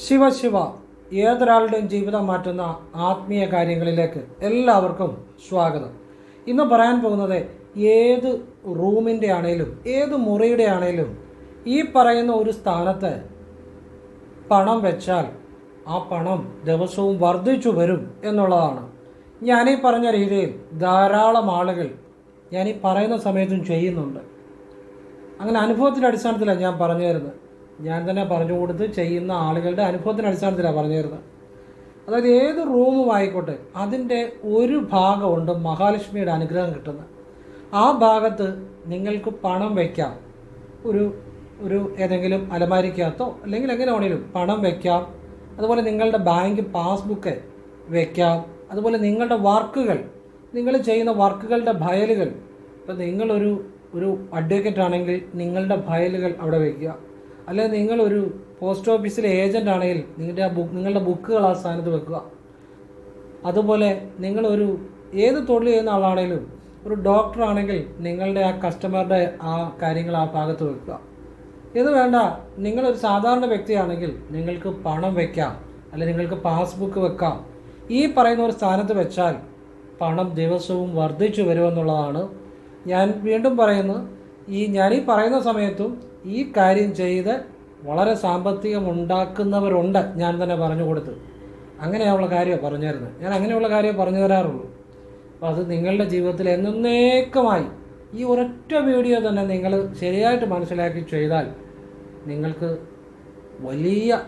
ശിവ ഏതൊരാളുടെയും ജീവിതം മാറ്റുന്ന ആത്മീയ കാര്യങ്ങളിലേക്ക് എല്ലാവർക്കും സ്വാഗതം. ഇന്ന് പറയാൻ പോകുന്നത് ഏത് റൂമിൻ്റെ ആണേലും ഏത് മുറിയുടെ ആണേലും ഈ പറയുന്ന ഒരു സ്ഥാനത്ത് പണം വെച്ചാൽ ആ പണം ദിവസവും വർദ്ധിച്ചു വരും എന്നുള്ളതാണ്. ഞാനീ പറഞ്ഞ രീതിയിൽ ധാരാളം ആളുകൾ ഞാനീ പറയുന്ന സമയത്തും ചെയ്യുന്നുണ്ട്. അങ്ങനെ അനുഭവത്തിൻ്റെ അടിസ്ഥാനത്തിലാണ് ഞാൻ പറഞ്ഞു തരുന്നത്. ഞാൻ തന്നെ പറഞ്ഞു കൊടുത്ത് ചെയ്യുന്ന ആളുകളുടെ അനുഭവത്തിൻ്റെ അടിസ്ഥാനത്തിലാണ് പറഞ്ഞു തരുന്നത്. അതായത് ഏത് റൂമും ആയിക്കോട്ടെ, അതിൻ്റെ ഒരു ഭാഗമുണ്ട് മഹാലക്ഷ്മിയുടെ അനുഗ്രഹം കിട്ടുന്നത്. ആ ഭാഗത്ത് നിങ്ങൾക്ക് പണം വയ്ക്കാം. ഒരു ഏതെങ്കിലും അലമാരിക്കകത്തോ അല്ലെങ്കിൽ എങ്ങനെ വേണമെങ്കിലും പണം വയ്ക്കാം. അതുപോലെ നിങ്ങളുടെ ബാങ്ക് പാസ്ബുക്ക് വയ്ക്കാം. അതുപോലെ നിങ്ങളുടെ വർക്കുകൾ, നിങ്ങൾ ചെയ്യുന്ന വർക്കുകളുടെ ഫയലുകൾ, ഇപ്പം നിങ്ങളൊരു അഡ്വക്കേറ്റ് ആണെങ്കിൽ നിങ്ങളുടെ ഫയലുകൾ അവിടെ വയ്ക്കുക. അല്ലെങ്കിൽ നിങ്ങളൊരു പോസ്റ്റ് ഓഫീസിലെ ഏജൻ്റ് ആണെങ്കിൽ നിങ്ങളുടെ ബുക്കുകൾ ആ സ്ഥാനത്ത് വെക്കുക. അതുപോലെ നിങ്ങളൊരു ഏത് തൊഴിൽ ചെയ്യുന്ന ആളാണെങ്കിലും, ഒരു ഡോക്ടർ ആണെങ്കിൽ നിങ്ങളുടെ ആ കസ്റ്റമറുടെ ആ കാര്യങ്ങൾ ആ ഭാഗത്ത് വെക്കുക. ഇത് വേണ്ട, നിങ്ങളൊരു സാധാരണ വ്യക്തിയാണെങ്കിൽ നിങ്ങൾക്ക് പണം വയ്ക്കാം, അല്ലെങ്കിൽ നിങ്ങൾക്ക് പാസ്ബുക്ക് വെക്കാം. ഈ പറയുന്ന ഒരു സ്ഥാനത്ത് വെച്ചാൽ പണം ദിവസവും വർദ്ധിച്ചു വരുമെന്നുള്ളതാണ്. ഞാൻ വീണ്ടും പറയുന്നു, ഞാനീ പറയുന്ന സമയത്തും ഈ കാര്യം ചെയ്ത് വളരെ സാമ്പത്തികം ഉണ്ടാക്കുന്നവരുണ്ട്. ഞാൻ തന്നെ പറഞ്ഞു കൊടുത്ത് അങ്ങനെയുള്ള കാര്യമാണ് പറഞ്ഞു തരുന്നത്. ഞാൻ അങ്ങനെയുള്ള കാര്യം പറഞ്ഞു തരാറുള്ളൂ. അപ്പോൾ അത് നിങ്ങളുടെ ജീവിതത്തിൽ എന്നേക്കുമായി ഈ ഒരൊറ്റ വീഡിയോ തന്നെ നിങ്ങൾ ശരിയായിട്ട് മനസ്സിലാക്കി ചെയ്താൽ നിങ്ങൾക്ക് വലിയ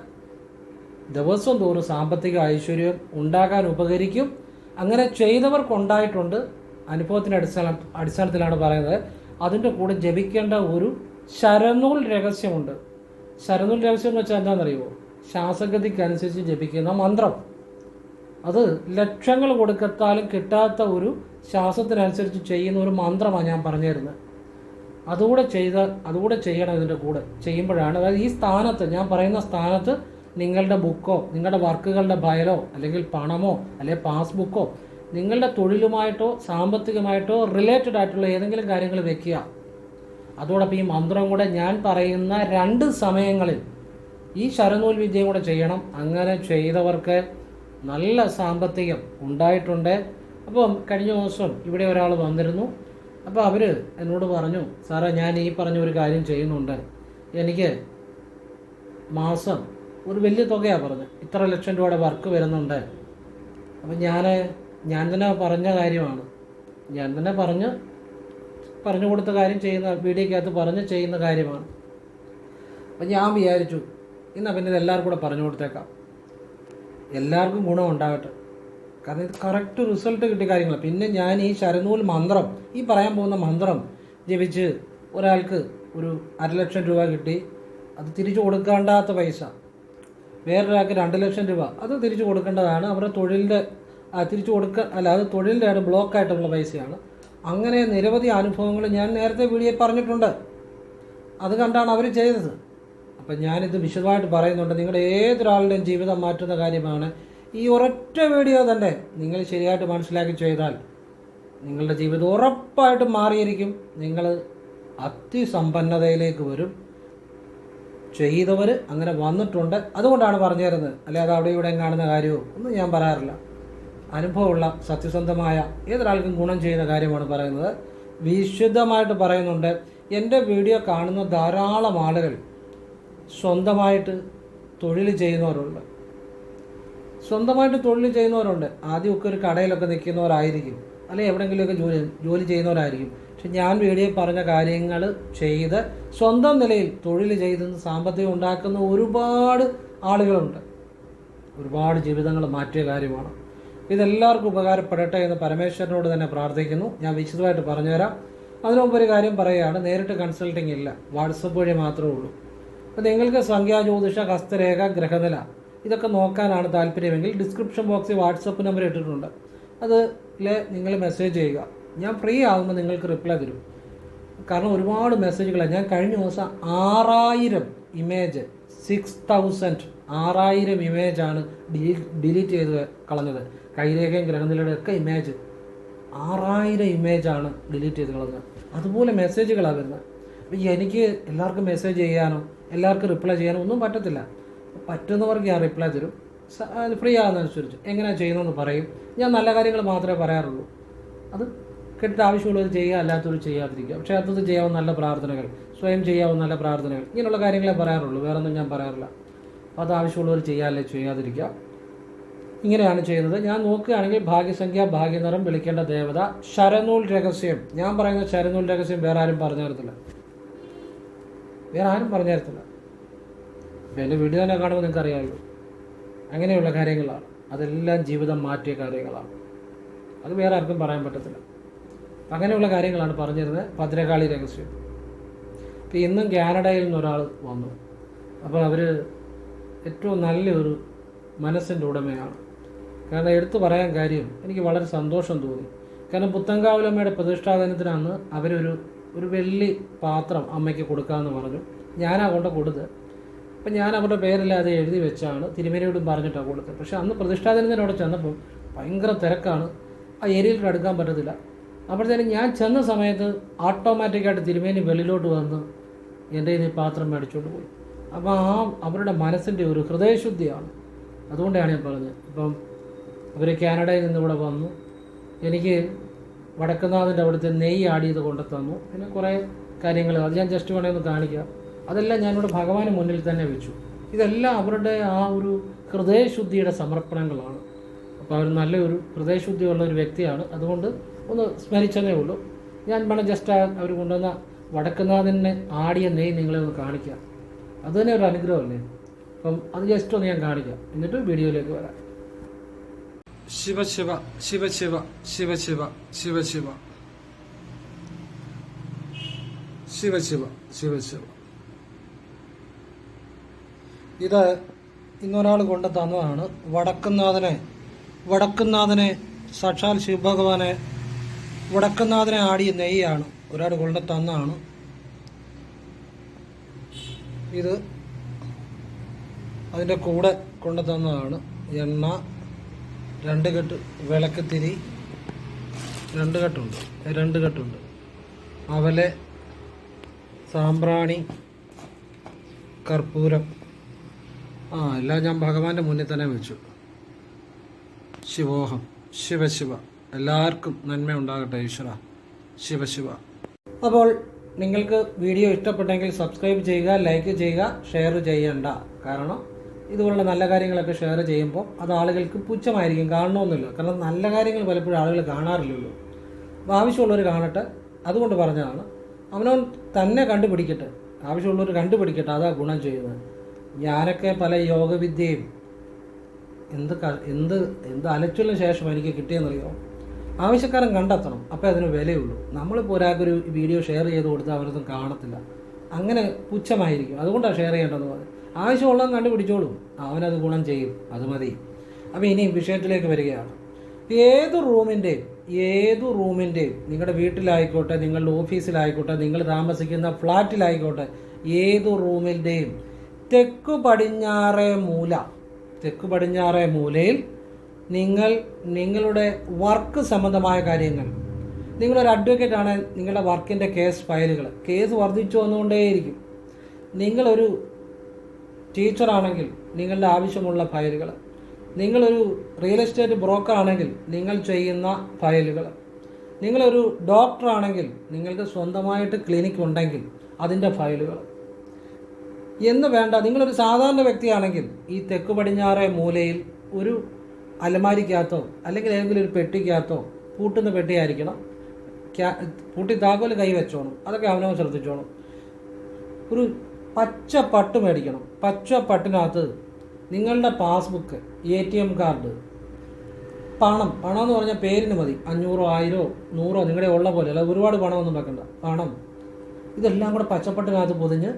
ദിവസം തോറും സാമ്പത്തിക ഐശ്വര്യം ഉണ്ടാകാൻ ഉപകരിക്കും. അങ്ങനെ ചെയ്തവർക്കുണ്ടായിട്ടുണ്ട്. അനുഭവത്തിൻ്റെ അടിസ്ഥാനത്തിലാണ് പറയുന്നത്. അതിൻ്റെ കൂടെ ജപിക്കേണ്ട ഒരു ശരനൂൽ രഹസ്യമുണ്ട്. ശരനൂൽ രഹസ്യം എന്ന് വെച്ചാൽ എന്താണെന്നറിയുമോ? ശ്വാസഗതിക്കനുസരിച്ച് ജപിക്കുന്ന മന്ത്രം. അത് ലക്ഷങ്ങൾ കൊടുക്കത്താലും കിട്ടാത്ത ഒരു ശ്വാസത്തിനനുസരിച്ച് ചെയ്യുന്ന ഒരു മന്ത്രമാണ് ഞാൻ പറഞ്ഞു തരുന്നത്. അതുകൂടെ ചെയ്യണം. ഇതിൻ്റെ കൂടെ ചെയ്യുമ്പോഴാണ്, അതായത് ഈ സ്ഥാനത്ത്, ഞാൻ പറയുന്ന സ്ഥാനത്ത് നിങ്ങളുടെ ബുക്കോ നിങ്ങളുടെ വർക്കുകളുടെ ഫയലോ അല്ലെങ്കിൽ പണമോ അല്ലെങ്കിൽ പാസ്ബുക്കോ നിങ്ങളുടെ തൊഴിലുമായിട്ടോ സാമ്പത്തികമായിട്ടോ റിലേറ്റഡ് ആയിട്ടുള്ള ഏതെങ്കിലും കാര്യങ്ങൾ വെക്കുക. അതോടൊപ്പം ഈ മന്ത്രം കൂടെ ഞാൻ പറയുന്ന 2 സമയങ്ങളിൽ ഈ ശരനൂൽ വിദ്യയും കൂടെ ചെയ്യണം. അങ്ങനെ ചെയ്തവർക്ക് നല്ല സാമ്പത്തികം ഉണ്ടായിട്ടുണ്ട്. അപ്പം കഴിഞ്ഞ ദിവസം ഇവിടെ ഒരാൾ വന്നിരുന്നു. അപ്പോൾ അവർ എന്നോട് പറഞ്ഞു, സാറേ ഞാൻ ഈ പറഞ്ഞ ഒരു കാര്യം ചെയ്യുന്നുണ്ട്, എനിക്ക് മാസം ഒരു വലിയ തുകയാണ് പറഞ്ഞത്, ഇത്ര ലക്ഷം രൂപയുടെ വർക്ക് വരുന്നുണ്ട്. അപ്പം ഞാൻ തന്നെ പറഞ്ഞ കാര്യമാണ്, ഞാൻ തന്നെ പറഞ്ഞു കൊടുത്ത കാര്യം ചെയ്യുന്ന വീഡിയോക്കകത്ത് ചെയ്യുന്ന കാര്യമാണ്. അപ്പം ഞാൻ വിചാരിച്ചു എന്നാൽ പിന്നെ ഇത് എല്ലാവർക്കും കൂടെ പറഞ്ഞു കൊടുത്തേക്കാം, എല്ലാവർക്കും ഗുണം ഉണ്ടാകട്ടെ. കാരണം ഇത് കറക്റ്റ് റിസൾട്ട് കിട്ടിയ കാര്യങ്ങളാണ്. പിന്നെ ഞാൻ ഈ ശരനൂൽ മന്ത്രം, ഈ പറയാൻ പോകുന്ന മന്ത്രം ജപിച്ച് ഒരാൾക്ക് ഒരു 1,00,000 രൂപ കിട്ടി, അത് തിരിച്ചു കൊടുക്കേണ്ടാത്ത പൈസ. വേറൊരാൾക്ക് 2,00,000 രൂപ, അത് തിരിച്ചു കൊടുക്കേണ്ടതാണ്. അവരുടെ തൊഴിലിൻ്റെ അത് തൊഴിലിൻ്റെ ആണ്, ബ്ലോക്കായിട്ടുള്ള പൈസയാണ്. അങ്ങനെ നിരവധി അനുഭവങ്ങൾ ഞാൻ നേരത്തെ വീഡിയോ പറഞ്ഞിട്ടുണ്ട്. അത് കണ്ടാണ് അവർ ചെയ്തത്. അപ്പം ഞാനിത് വിശദമായിട്ട് പറയുന്നുണ്ട്. നിങ്ങളുടെ ഏതൊരാളുടെയും ജീവിതം മാറ്റുന്ന കാര്യമാണ്. ഈ ഒരൊറ്റ വീഡിയോ തന്നെ നിങ്ങൾ ശരിയായിട്ട് മനസ്സിലാക്കി ചെയ്താൽ നിങ്ങളുടെ ജീവിതം ഉറപ്പായിട്ടും മാറിയിരിക്കും. നിങ്ങൾ അതിസമ്പന്നതയിലേക്ക് വരും. ചെയ്തവർ അങ്ങനെ വന്നിട്ടുണ്ട്, അതുകൊണ്ടാണ് പറഞ്ഞു തരുന്നത്. അല്ലാതെ അവിടെ ഇവിടെ കാണുന്ന കാര്യവും ഒന്നും ഞാൻ പറയാറില്ല. അനുഭവമുള്ള സത്യസന്ധമായ ഏതൊരാൾക്കും ഗുണം ചെയ്യുന്ന കാര്യമാണ് പറയുന്നത്. വിശുദ്ധമായിട്ട് പറയുന്നുണ്ട്. എൻ്റെ വീഡിയോ കാണുന്ന ധാരാളം ആളുകൾ സ്വന്തമായിട്ട് തൊഴിൽ ചെയ്യുന്നവരുണ്ട്. ആദ്യമൊക്കെ ഒരു കടയിലൊക്കെ നിൽക്കുന്നവരായിരിക്കും, അല്ലെങ്കിൽ എവിടെയെങ്കിലുമൊക്കെ ജോലി ചെയ്യുന്നവരായിരിക്കും. പക്ഷെ ഞാൻ വീഡിയോ പറഞ്ഞ കാര്യങ്ങൾ ചെയ്ത് സ്വന്തം നിലയിൽ തൊഴിൽ ചെയ്ത് സാമ്പത്തികം ഉണ്ടാക്കുന്ന ഒരുപാട് ആളുകളുണ്ട്. ഒരുപാട് ജീവിതങ്ങൾ മാറ്റിയ കാര്യമാണ്. ഇതെല്ലാവർക്കും ഉപകാരപ്പെടട്ടെ എന്ന് പരമേശ്വരനോട് തന്നെ പ്രാർത്ഥിക്കുന്നു. ഞാൻ വിശദമായിട്ട് പറഞ്ഞുതരാം. അതിനു മുമ്പ് ഒരു കാര്യം പറയുകയാണ്, നേരിട്ട് കൺസൾട്ടിങ് ഇല്ല, വാട്സപ്പ് വഴി മാത്രമേ ഉള്ളൂ. അപ്പോൾ നിങ്ങൾക്ക് സംഖ്യാജ്യോതിഷ, ഹസ്തരേഖ, ഗ്രഹനില ഇതൊക്കെ നോക്കാനാണ് താല്പര്യമെങ്കിൽ ഡിസ്ക്രിപ്ഷൻ ബോക്സിൽ വാട്സപ്പ് നമ്പർ ഇട്ടിട്ടുണ്ട്. അതിൽ നിങ്ങൾ മെസ്സേജ് ചെയ്യുക. ഞാൻ ഫ്രീ ആകുമ്പോൾ നിങ്ങൾക്ക് റിപ്ലൈ തരും. കാരണം ഒരുപാട് മെസ്സേജുകളാണ്. ഞാൻ കഴിഞ്ഞ ദിവസം 6,000 ഇമേജ് 6,000 ഇമേജാണ് ഡിലീറ്റ് ചെയ്ത് കളഞ്ഞത്. കൈരേഖയും ഗ്രഹനിലയുടെ ഒക്കെ ഇമേജ് 6,000 ഇമേജാണ് ഡിലീറ്റ് ചെയ്ത് കളഞ്ഞത്. അതുപോലെ മെസ്സേജുകളാണ് വരുന്നത്. അപ്പോൾ എനിക്ക് എല്ലാവർക്കും മെസ്സേജ് ചെയ്യാനോ എല്ലാവർക്കും റിപ്ലൈ ചെയ്യാനോ ഒന്നും പറ്റത്തില്ല. പറ്റുന്നവർക്ക് ഞാൻ റിപ്ലൈ തരും, ഫ്രീ ആകുന്നതനുസരിച്ച് എങ്ങനെയാണ് ചെയ്യുന്നതെന്ന് പറയും. ഞാൻ നല്ല കാര്യങ്ങൾ മാത്രമേ പറയാറുള്ളൂ. അത് കേട്ടിട്ട് ആവശ്യമുള്ളവർ ചെയ്യുക, അല്ലാത്തവർ ചെയ്യാതിരിക്കുക. പക്ഷേ അത് ചെയ്യാവുന്ന നല്ല പ്രാർത്ഥനകൾ, സ്വയം ചെയ്യാവുന്ന നല്ല പ്രാർത്ഥനകൾ, ഇങ്ങനെയുള്ള കാര്യങ്ങളെ പറയാറുള്ളൂ, വേറൊന്നും ഞാൻ പറയാറില്ല. അപ്പോൾ അത് ആവശ്യമുള്ളവർ ചെയ്യാല്ലേ ചെയ്യാതിരിക്കുക. ഇങ്ങനെയാണ് ചെയ്യുന്നത്. ഞാൻ നോക്കുകയാണെങ്കിൽ ഭാഗ്യസംഖ്യ, ഭാഗ്യനിറം, വിളിക്കേണ്ട ദേവത, ശരനൂൽ രഹസ്യം. ഞാൻ പറയുന്ന ശരനൂൽ രഹസ്യം വേറെ ആരും പറഞ്ഞു തരത്തില്ല, വേറെ ആരും പറഞ്ഞു തരത്തില്ല. ഇപ്പം എൻ്റെ വീഡിയോ തന്നെ കാണുമ്പോൾ നിങ്ങൾക്ക് അറിയാമല്ലോ. അങ്ങനെയുള്ള കാര്യങ്ങളാണ്, അതെല്ലാം ജീവിതം മാറ്റിയ കാര്യങ്ങളാണ്. അത് വേറെ ആർക്കും പറയാൻ പറ്റത്തില്ല. അങ്ങനെയുള്ള കാര്യങ്ങളാണ് പറഞ്ഞിരുന്നത്. ഭദ്രകാളി രഹസ്യം. ഇപ്പോൾ ഇന്നും കാനഡയിൽ നിന്നൊരാൾ വന്നു. അപ്പോൾ അവർ ഏറ്റവും നല്ലൊരു മനസ്സിൻ്റെ ഉടമയാണ്. കാരണം എടുത്തു പറയാൻ കാര്യം എനിക്ക് വളരെ സന്തോഷം തോന്നി. കാരണം പുത്തങ്കാവിലമ്മയുടെ പ്രതിഷ്ഠാദിനത്തിനന്ന് ഒരു വെള്ളി പാത്രം അമ്മയ്ക്ക് കൊടുക്കാമെന്ന് പറഞ്ഞു. ഞാനാ കൊണ്ട് കൊടുത്ത്. അപ്പം ഞാൻ അവരുടെ പേരില്ലാതെ എഴുതി വെച്ചാണ് തിരുമേനിയോടും പറഞ്ഞിട്ടാണ് കൊടുത്തത്. പക്ഷേ അന്ന് പ്രതിഷ്ഠാദിനത്തിനവിടെ ചെന്നപ്പം ഭയങ്കര തിരക്കാണ്, ആ ഏരിയയിൽ അടുക്കാൻ പറ്റത്തില്ല. അപ്പോഴത്തേനും ഞാൻ ചെന്ന സമയത്ത് ഓട്ടോമാറ്റിക്കായിട്ട് തിരുമേനി വെളിയിലോട്ട് വന്ന് എൻ്റെ ഈ പാത്രം മേടിച്ചുകൊണ്ട് പോയി. അപ്പോൾ അവരുടെ മനസ്സിൻ്റെ ഒരു ഹൃദയശുദ്ധിയാണ്. അതുകൊണ്ടാണ് ഞാൻ പറഞ്ഞത്. ഇപ്പം അവർ കാനഡയിൽ നിന്ന് ഇവിടെ വന്നു. എനിക്ക് വടക്കുന്നാഥിൻ്റെ അവിടുത്തെ നെയ്യ് ആടിയത് കൊണ്ട് തന്നു. പിന്നെ കുറേ കാര്യങ്ങൾ അത് ഞാൻ ജസ്റ്റ് വേണമെങ്കിൽ ഒന്ന് കാണിക്കാം. അതെല്ലാം ഞാനിവിടെ ഭഗവാന് മുന്നിൽ തന്നെ വെച്ചു. ഇതെല്ലാം അവരുടെ ആ ഒരു ഹൃദയശുദ്ധിയുടെ സമർപ്പണങ്ങളാണ്. അപ്പോൾ അവർ നല്ലൊരു ഹൃദയശുദ്ധിയുള്ള ഒരു വ്യക്തിയാണ്. അതുകൊണ്ട് ഒന്ന് സ്മരിച്ചതേ ഉള്ളൂ. ഞാൻ വേണം ജസ്റ്റ് അവർ കൊണ്ടുവന്ന വടക്കുന്നാഥനെ ആടിയ നെയ്യ് നിങ്ങളെ ഒന്ന് കാണിക്കാം. അത് തന്നെ ഒരു അനുഗ്രഹമല്ലേ. അപ്പം അത് ജസ്റ്റ് ഒന്ന് ഞാൻ കാണിക്കാം, എന്നിട്ട് വീഡിയോയിലേക്ക് വരാം. ശിവശിവ ശിവശിവ ശിവശിവ ശിവശിവ ശിവശിവ ശിവശിവ. ഇത് ഇന്നൊരാൾ കൊണ്ട് തന്നതാണ്. വടക്കുന്നാഥനെ സാക്ഷാൽ ശിവഭഗവാനെ വടക്കുന്നാഥനെ ആടിയ നെയ്യാണ് ഒരാൾ കൊണ്ട് തന്നതാണ്. ഇത് അതിൻ്റെ കൂടെ കൊണ്ട് തന്നതാണ്. എണ്ണ, 2 കെട്ട് വിളക്കുതിരി, 2 കെട്ടുണ്ട്. അവല്, സാമ്പ്രാണി, കർപ്പൂരം, എല്ലാം ഞാൻ ഭഗവാന്റെ മുന്നിൽ തന്നെ വെച്ചു. ശിവോഹം. ശിവശിവ. എല്ലാവർക്കും നന്മ ഉണ്ടാകട്ടെ ഈശ്വര. ശിവശിവ. അപ്പോൾ നിങ്ങൾക്ക് വീഡിയോ ഇഷ്ടപ്പെട്ടെങ്കിൽ സബ്സ്ക്രൈബ് ചെയ്യുക, ലൈക്ക് ചെയ്യുക, ഷെയർ ചെയ്യണ്ട. കാരണം ഇതുപോലുള്ള നല്ല കാര്യങ്ങളൊക്കെ ഷെയർ ചെയ്യുമ്പോൾ അത് ആളുകൾക്ക് പുച്ഛമായിരിക്കും, കാണണമെന്നില്ല. കാരണം നല്ല കാര്യങ്ങൾ പലപ്പോഴും ആളുകൾ കാണാറില്ലല്ലോ. അപ്പോൾ ആവശ്യമുള്ളവർ കാണട്ടെ, അതുകൊണ്ട് പറഞ്ഞതാണ്. അവനവൻ തന്നെ കണ്ടുപിടിക്കട്ടെ, ആവശ്യമുള്ളവർ കണ്ടുപിടിക്കട്ടെ, അതാ ഗുണം ചെയ്യുന്നത്. ഞാനൊക്കെ പല യോഗവിദ്യയും എന്ത് അലച്ചിലിന് ശേഷം എനിക്ക് കിട്ടിയെന്നറിയോ. ആവശ്യക്കാരൻ കണ്ടെത്തണം, അപ്പോൾ അതിന് വിലയുള്ളൂ. നമ്മളിപ്പോൾ ഒരാൾക്കൊരു വീഡിയോ ഷെയർ ചെയ്ത് കൊടുത്താൽ അവരൊന്നും കാണത്തില്ല, അങ്ങനെ പുച്ഛമായിരിക്കും. അതുകൊണ്ടാണ് ഷെയർ ചെയ്യേണ്ടതെന്ന് പറഞ്ഞത്. ആവശ്യമുള്ളവൻ കണ്ടുപിടിച്ചോളും, അവനത് ഗുണം ചെയ്യും, അത് മതി. അപ്പോൾ ഇനി വിഷയത്തിലേക്ക് വരികയാണ്. ഏത് റൂമിൻ്റെയും നിങ്ങളുടെ വീട്ടിലായിക്കോട്ടെ, നിങ്ങളുടെ ഓഫീസിലായിക്കോട്ടെ, നിങ്ങൾ താമസിക്കുന്ന ഫ്ലാറ്റിലായിക്കോട്ടെ, ഏത് റൂമിൻ്റെയും തെക്കു പടിഞ്ഞാറേ മൂലയിൽ നിങ്ങളുടെ വർക്ക് സംബന്ധമായ കാര്യങ്ങൾ, നിങ്ങളൊരു അഡ്വക്കേറ്റ് ആണ്, നിങ്ങളുടെ വർക്കിൻ്റെ കേസ് വർദ്ധിച്ചു വന്നുകൊണ്ടേയിരിക്കും. നിങ്ങളൊരു ടീച്ചറാണെങ്കിൽ നിങ്ങളുടെ ആവശ്യമുള്ള ഫയലുകൾ, നിങ്ങളൊരു റിയൽ എസ്റ്റേറ്റ് ബ്രോക്കർ ആണെങ്കിൽ നിങ്ങൾ ചെയ്യുന്ന ഫയലുകൾ, നിങ്ങളൊരു ഡോക്ടറാണെങ്കിൽ നിങ്ങൾക്ക് സ്വന്തമായിട്ട് ക്ലിനിക്ക് ഉണ്ടെങ്കിൽ അതിൻ്റെ ഫയലുകൾ എന്ന് വേണ്ട. നിങ്ങളൊരു സാധാരണ വ്യക്തിയാണെങ്കിൽ ഈ തെക്ക് പടിഞ്ഞാറേ മൂലയിൽ ഒരു അലമാരിക്കകത്തോ അല്ലെങ്കിൽ ഏതെങ്കിലും ഒരു പെട്ടിക്കകത്തോ, പൂട്ടുന്ന പെട്ടിയായിരിക്കണം, പൂട്ടി താക്കോല് കൈവച്ചോണം, അതൊക്കെ അവനവൻ ശ്രദ്ധിച്ചോണം. ഒരു പച്ച പട്ട് മേടിക്കണം. പച്ച പട്ടിനകത്ത് നിങ്ങളുടെ പാസ്ബുക്ക്, ATM കാർഡ്, പണം എന്ന് പറഞ്ഞാൽ പേരിന് മതി, 500, 1000, 100 നിങ്ങളുടെ ഉള്ള പോലെ, അല്ല ഒരുപാട് പണമൊന്നും വെക്കണ്ട. പണം ഇതെല്ലാം കൂടെ പച്ചപ്പട്ടിനകത്ത് പൊതിഞ്ഞ്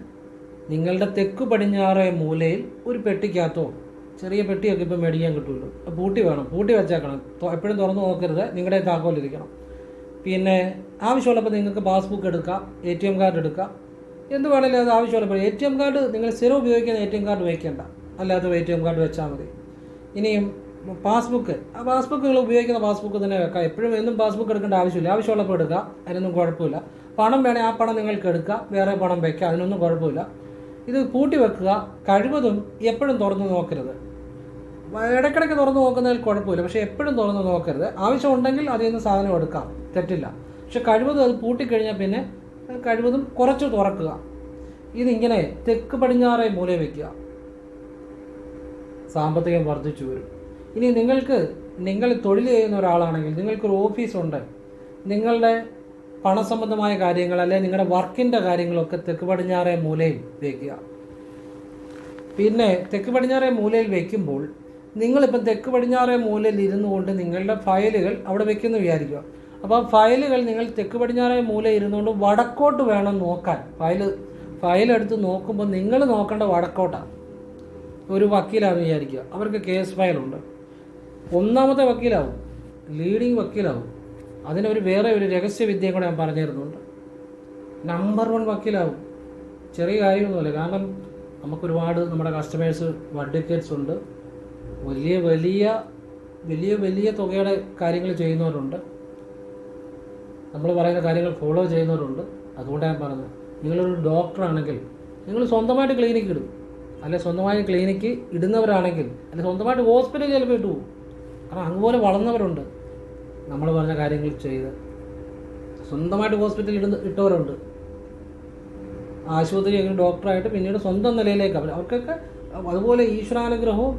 നിങ്ങളുടെ തെക്ക് പടിഞ്ഞാറേ മൂലയിൽ ഒരു പെട്ടിക്കകത്തോ, ചെറിയ പെട്ടിയൊക്കെ ഇപ്പം മേടിക്കാൻ കിട്ടുമല്ലോ, പൂട്ടി വേണം, പൂട്ടി വെച്ചേക്കണം, എപ്പോഴും തുറന്നു നോക്കരുത്, നിങ്ങളുടെ താക്കോലിരിക്കണം. പിന്നെ ആവശ്യമുള്ളപ്പോൾ നിങ്ങൾക്ക് പാസ്ബുക്ക് എടുക്കാം, ATM കാർഡ് എടുക്കാം, എന്ത് വേണമെങ്കിലും അത് ആവശ്യമുള്ളപ്പോൾ. ATM കാർഡ് നിങ്ങൾ സ്ഥിരം ഉപയോഗിക്കുന്ന ATM കാർഡ് വയ്ക്കേണ്ട, അല്ലാത്ത ATM കാർഡ് വെച്ചാൽ മതി. ഇനിയും പാസ്ബുക്ക് നിങ്ങൾ ഉപയോഗിക്കുന്ന പാസ്ബുക്ക് തന്നെ വെക്കാം. എപ്പോഴും എന്നും പാസ്ബുക്ക് എടുക്കേണ്ട ആവശ്യമില്ല, ആവശ്യമുള്ളപ്പോൾ എടുക്കുക, അതിനൊന്നും കുഴപ്പമില്ല. പണം വേണേൽ ആ പണം നിങ്ങൾക്ക് എടുക്കാം, വേറെ പണം വയ്ക്കാം, അതിനൊന്നും കുഴപ്പമില്ല. ഇത് പൂട്ടി വെക്കുക. കഴിവതും എപ്പോഴും തുറന്ന് നോക്കരുത്. ഇടയ്ക്കിടയ്ക്ക് തുറന്ന് നോക്കുന്നതിൽ കുഴപ്പമില്ല, പക്ഷേ എപ്പോഴും തുറന്ന് നോക്കരുത്. ആവശ്യമുണ്ടെങ്കിൽ അതിൽ നിന്ന് സാധനം എടുക്കാം, തെറ്റില്ല. പക്ഷെ കഴിവതും അത് പൂട്ടിക്കഴിഞ്ഞാൽ പിന്നെ കഴിവതും കുറച്ച് തുറക്കുക. ഇതിങ്ങനെ തെക്ക് പടിഞ്ഞാറേ മൂലയിൽ വയ്ക്കുക. സാമ്പത്തികം വർദ്ധിച്ചു വരും. ഇനി നിങ്ങൾ തൊഴിൽ ചെയ്യുന്ന ഒരാളാണെങ്കിൽ, നിങ്ങൾക്കൊരു ഓഫീസുണ്ട്, നിങ്ങളുടെ പണസംബന്ധമായ കാര്യങ്ങൾ അല്ലെങ്കിൽ നിങ്ങളുടെ വർക്കിൻ്റെ കാര്യങ്ങളൊക്കെ തെക്ക് പടിഞ്ഞാറേ മൂലയിൽ വയ്ക്കുക. പിന്നെ തെക്ക് പടിഞ്ഞാറേ മൂലയിൽ വയ്ക്കുമ്പോൾ നിങ്ങളിപ്പം തെക്ക് പടിഞ്ഞാറേ മൂലയിൽ ഇരുന്നു കൊണ്ട് നിങ്ങളുടെ ഫയലുകൾ അവിടെ വെക്കുന്നു വിചാരിക്കുക. അപ്പോൾ ഫയലുകൾ നിങ്ങൾ തെക്ക് പടിഞ്ഞാറേ മൂലയിൽ ഇരുന്നുകൊണ്ട് വടക്കോട്ട് വേണം നോക്കാൻ. ഫയലെടുത്ത് നോക്കുമ്പോൾ നിങ്ങൾ നോക്കേണ്ട വടക്കോട്ടാണ്. ഒരു വക്കീലാണെന്ന് വിചാരിക്കുക, അവർക്ക് കേസ് ഫയലുണ്ട്. ഒന്നാമത്തെ വക്കീലാവും, ലീഡിങ് വക്കീലാവും. അതിനൊരു വേറെ ഒരു രഹസ്യവിദ്യയും കൂടെ ഞാൻ പറഞ്ഞു തരുന്നുണ്ട്. നമ്പർ 1 വക്കീലാവും. ചെറിയ കാര്യമൊന്നുമില്ല. കാരണം നമുക്കൊരുപാട് നമ്മുടെ കസ്റ്റമേഴ്സ് അഡ്വക്കേറ്റ്സ് ഉണ്ട്. വലിയ വലിയ വലിയ വലിയ തുകയുടെ കാര്യങ്ങൾ ചെയ്യുന്നവരുണ്ട്. നമ്മൾ പറയുന്ന കാര്യങ്ങൾ ഫോളോ ചെയ്യുന്നവരുണ്ട്. അതുകൊണ്ടാണ് ഞാൻ പറഞ്ഞത്, നിങ്ങളൊരു ഡോക്ടറാണെങ്കിൽ നിങ്ങൾ സ്വന്തമായിട്ട് ക്ലിനിക്ക് ഇടും. അല്ലെ സ്വന്തമായി ക്ലിനിക്ക് ഇടുന്നവരാണെങ്കിൽ, അല്ലെ സ്വന്തമായിട്ട് ഹോസ്പിറ്റൽ ചിലപ്പോൾ ഇട്ടു പോകും. കാരണം അതുപോലെ വളർന്നവരുണ്ട്. നമ്മൾ പറഞ്ഞ കാര്യങ്ങൾ ചെയ്ത് സ്വന്തമായിട്ട് ഹോസ്പിറ്റലിൽ ഇട്ടവരുണ്ട്. ആശുപത്രി എങ്ങനെ ഡോക്ടറായിട്ട് പിന്നീട് സ്വന്തം നിലയിലേക്ക് അവർക്കൊക്കെ അതുപോലെ ഈശ്വരാനുഗ്രഹവും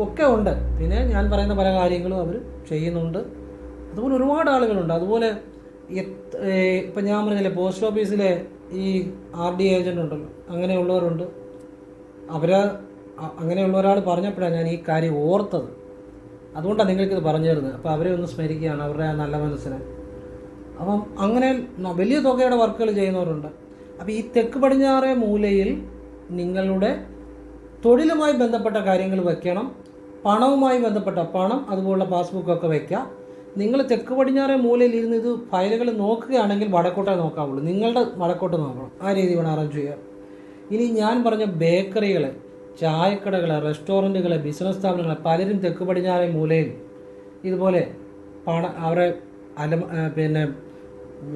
ഒക്കെ ഉണ്ട്. പിന്നെ ഞാൻ പറയുന്ന പല കാര്യങ്ങളും അവർ ചെയ്യുന്നുണ്ട്. അതുപോലെ ഒരുപാട് ആളുകളുണ്ട്. അതുപോലെ ഇപ്പം ഞാൻ പറഞ്ഞില്ലേ, പോസ്റ്റ് ഓഫീസിലെ ഈ RD ഏജൻ്റ് ഉണ്ടല്ലോ, അങ്ങനെയുള്ളവരുണ്ട്. അങ്ങനെയുള്ള ഒരാൾ പറഞ്ഞപ്പോഴാണ് ഞാൻ ഈ കാര്യം ഓർത്തത്. അതുകൊണ്ടാണ് നിങ്ങൾക്കിത് പറഞ്ഞു തരുന്നത്. അപ്പോൾ അവരെ ഒന്ന് സ്മരിക്കുകയാണ്, അവരുടെ ആ നല്ല മനസ്സിനെ. അപ്പം അങ്ങനെ വലിയ തുകയുടെ വർക്കുകൾ ചെയ്യുന്നവരുണ്ട്. അപ്പോൾ ഈ തെക്ക് പടിഞ്ഞാറേ മൂലയിൽ നിങ്ങളുടെ തൊഴിലുമായി ബന്ധപ്പെട്ട കാര്യങ്ങൾ വയ്ക്കണം. പണവുമായി ബന്ധപ്പെട്ട പണം, അതുപോലുള്ള പാസ്ബുക്കൊക്കെ വയ്ക്കാം. നിങ്ങൾ തെക്ക് പടിഞ്ഞാറേ മൂലയിൽ ഇരുന്ന് ഇത് ഫയലുകൾ നോക്കുകയാണെങ്കിൽ വടക്കോട്ടേ നോക്കാവുള്ളൂ. നിങ്ങളുടെ വടക്കോട്ട് നോക്കണം. ആ രീതി വേണം അറേഞ്ച് ചെയ്യാൻ. ഇനി ഞാൻ പറഞ്ഞ ബേക്കറികളെ, ചായക്കടകളെ, റെസ്റ്റോറൻറ്റുകളെ, ബിസിനസ് സ്ഥാപനങ്ങളെ പലരും തെക്ക് പടിഞ്ഞാറേ മൂലയിൽ ഇതുപോലെ അവരെ പിന്നെ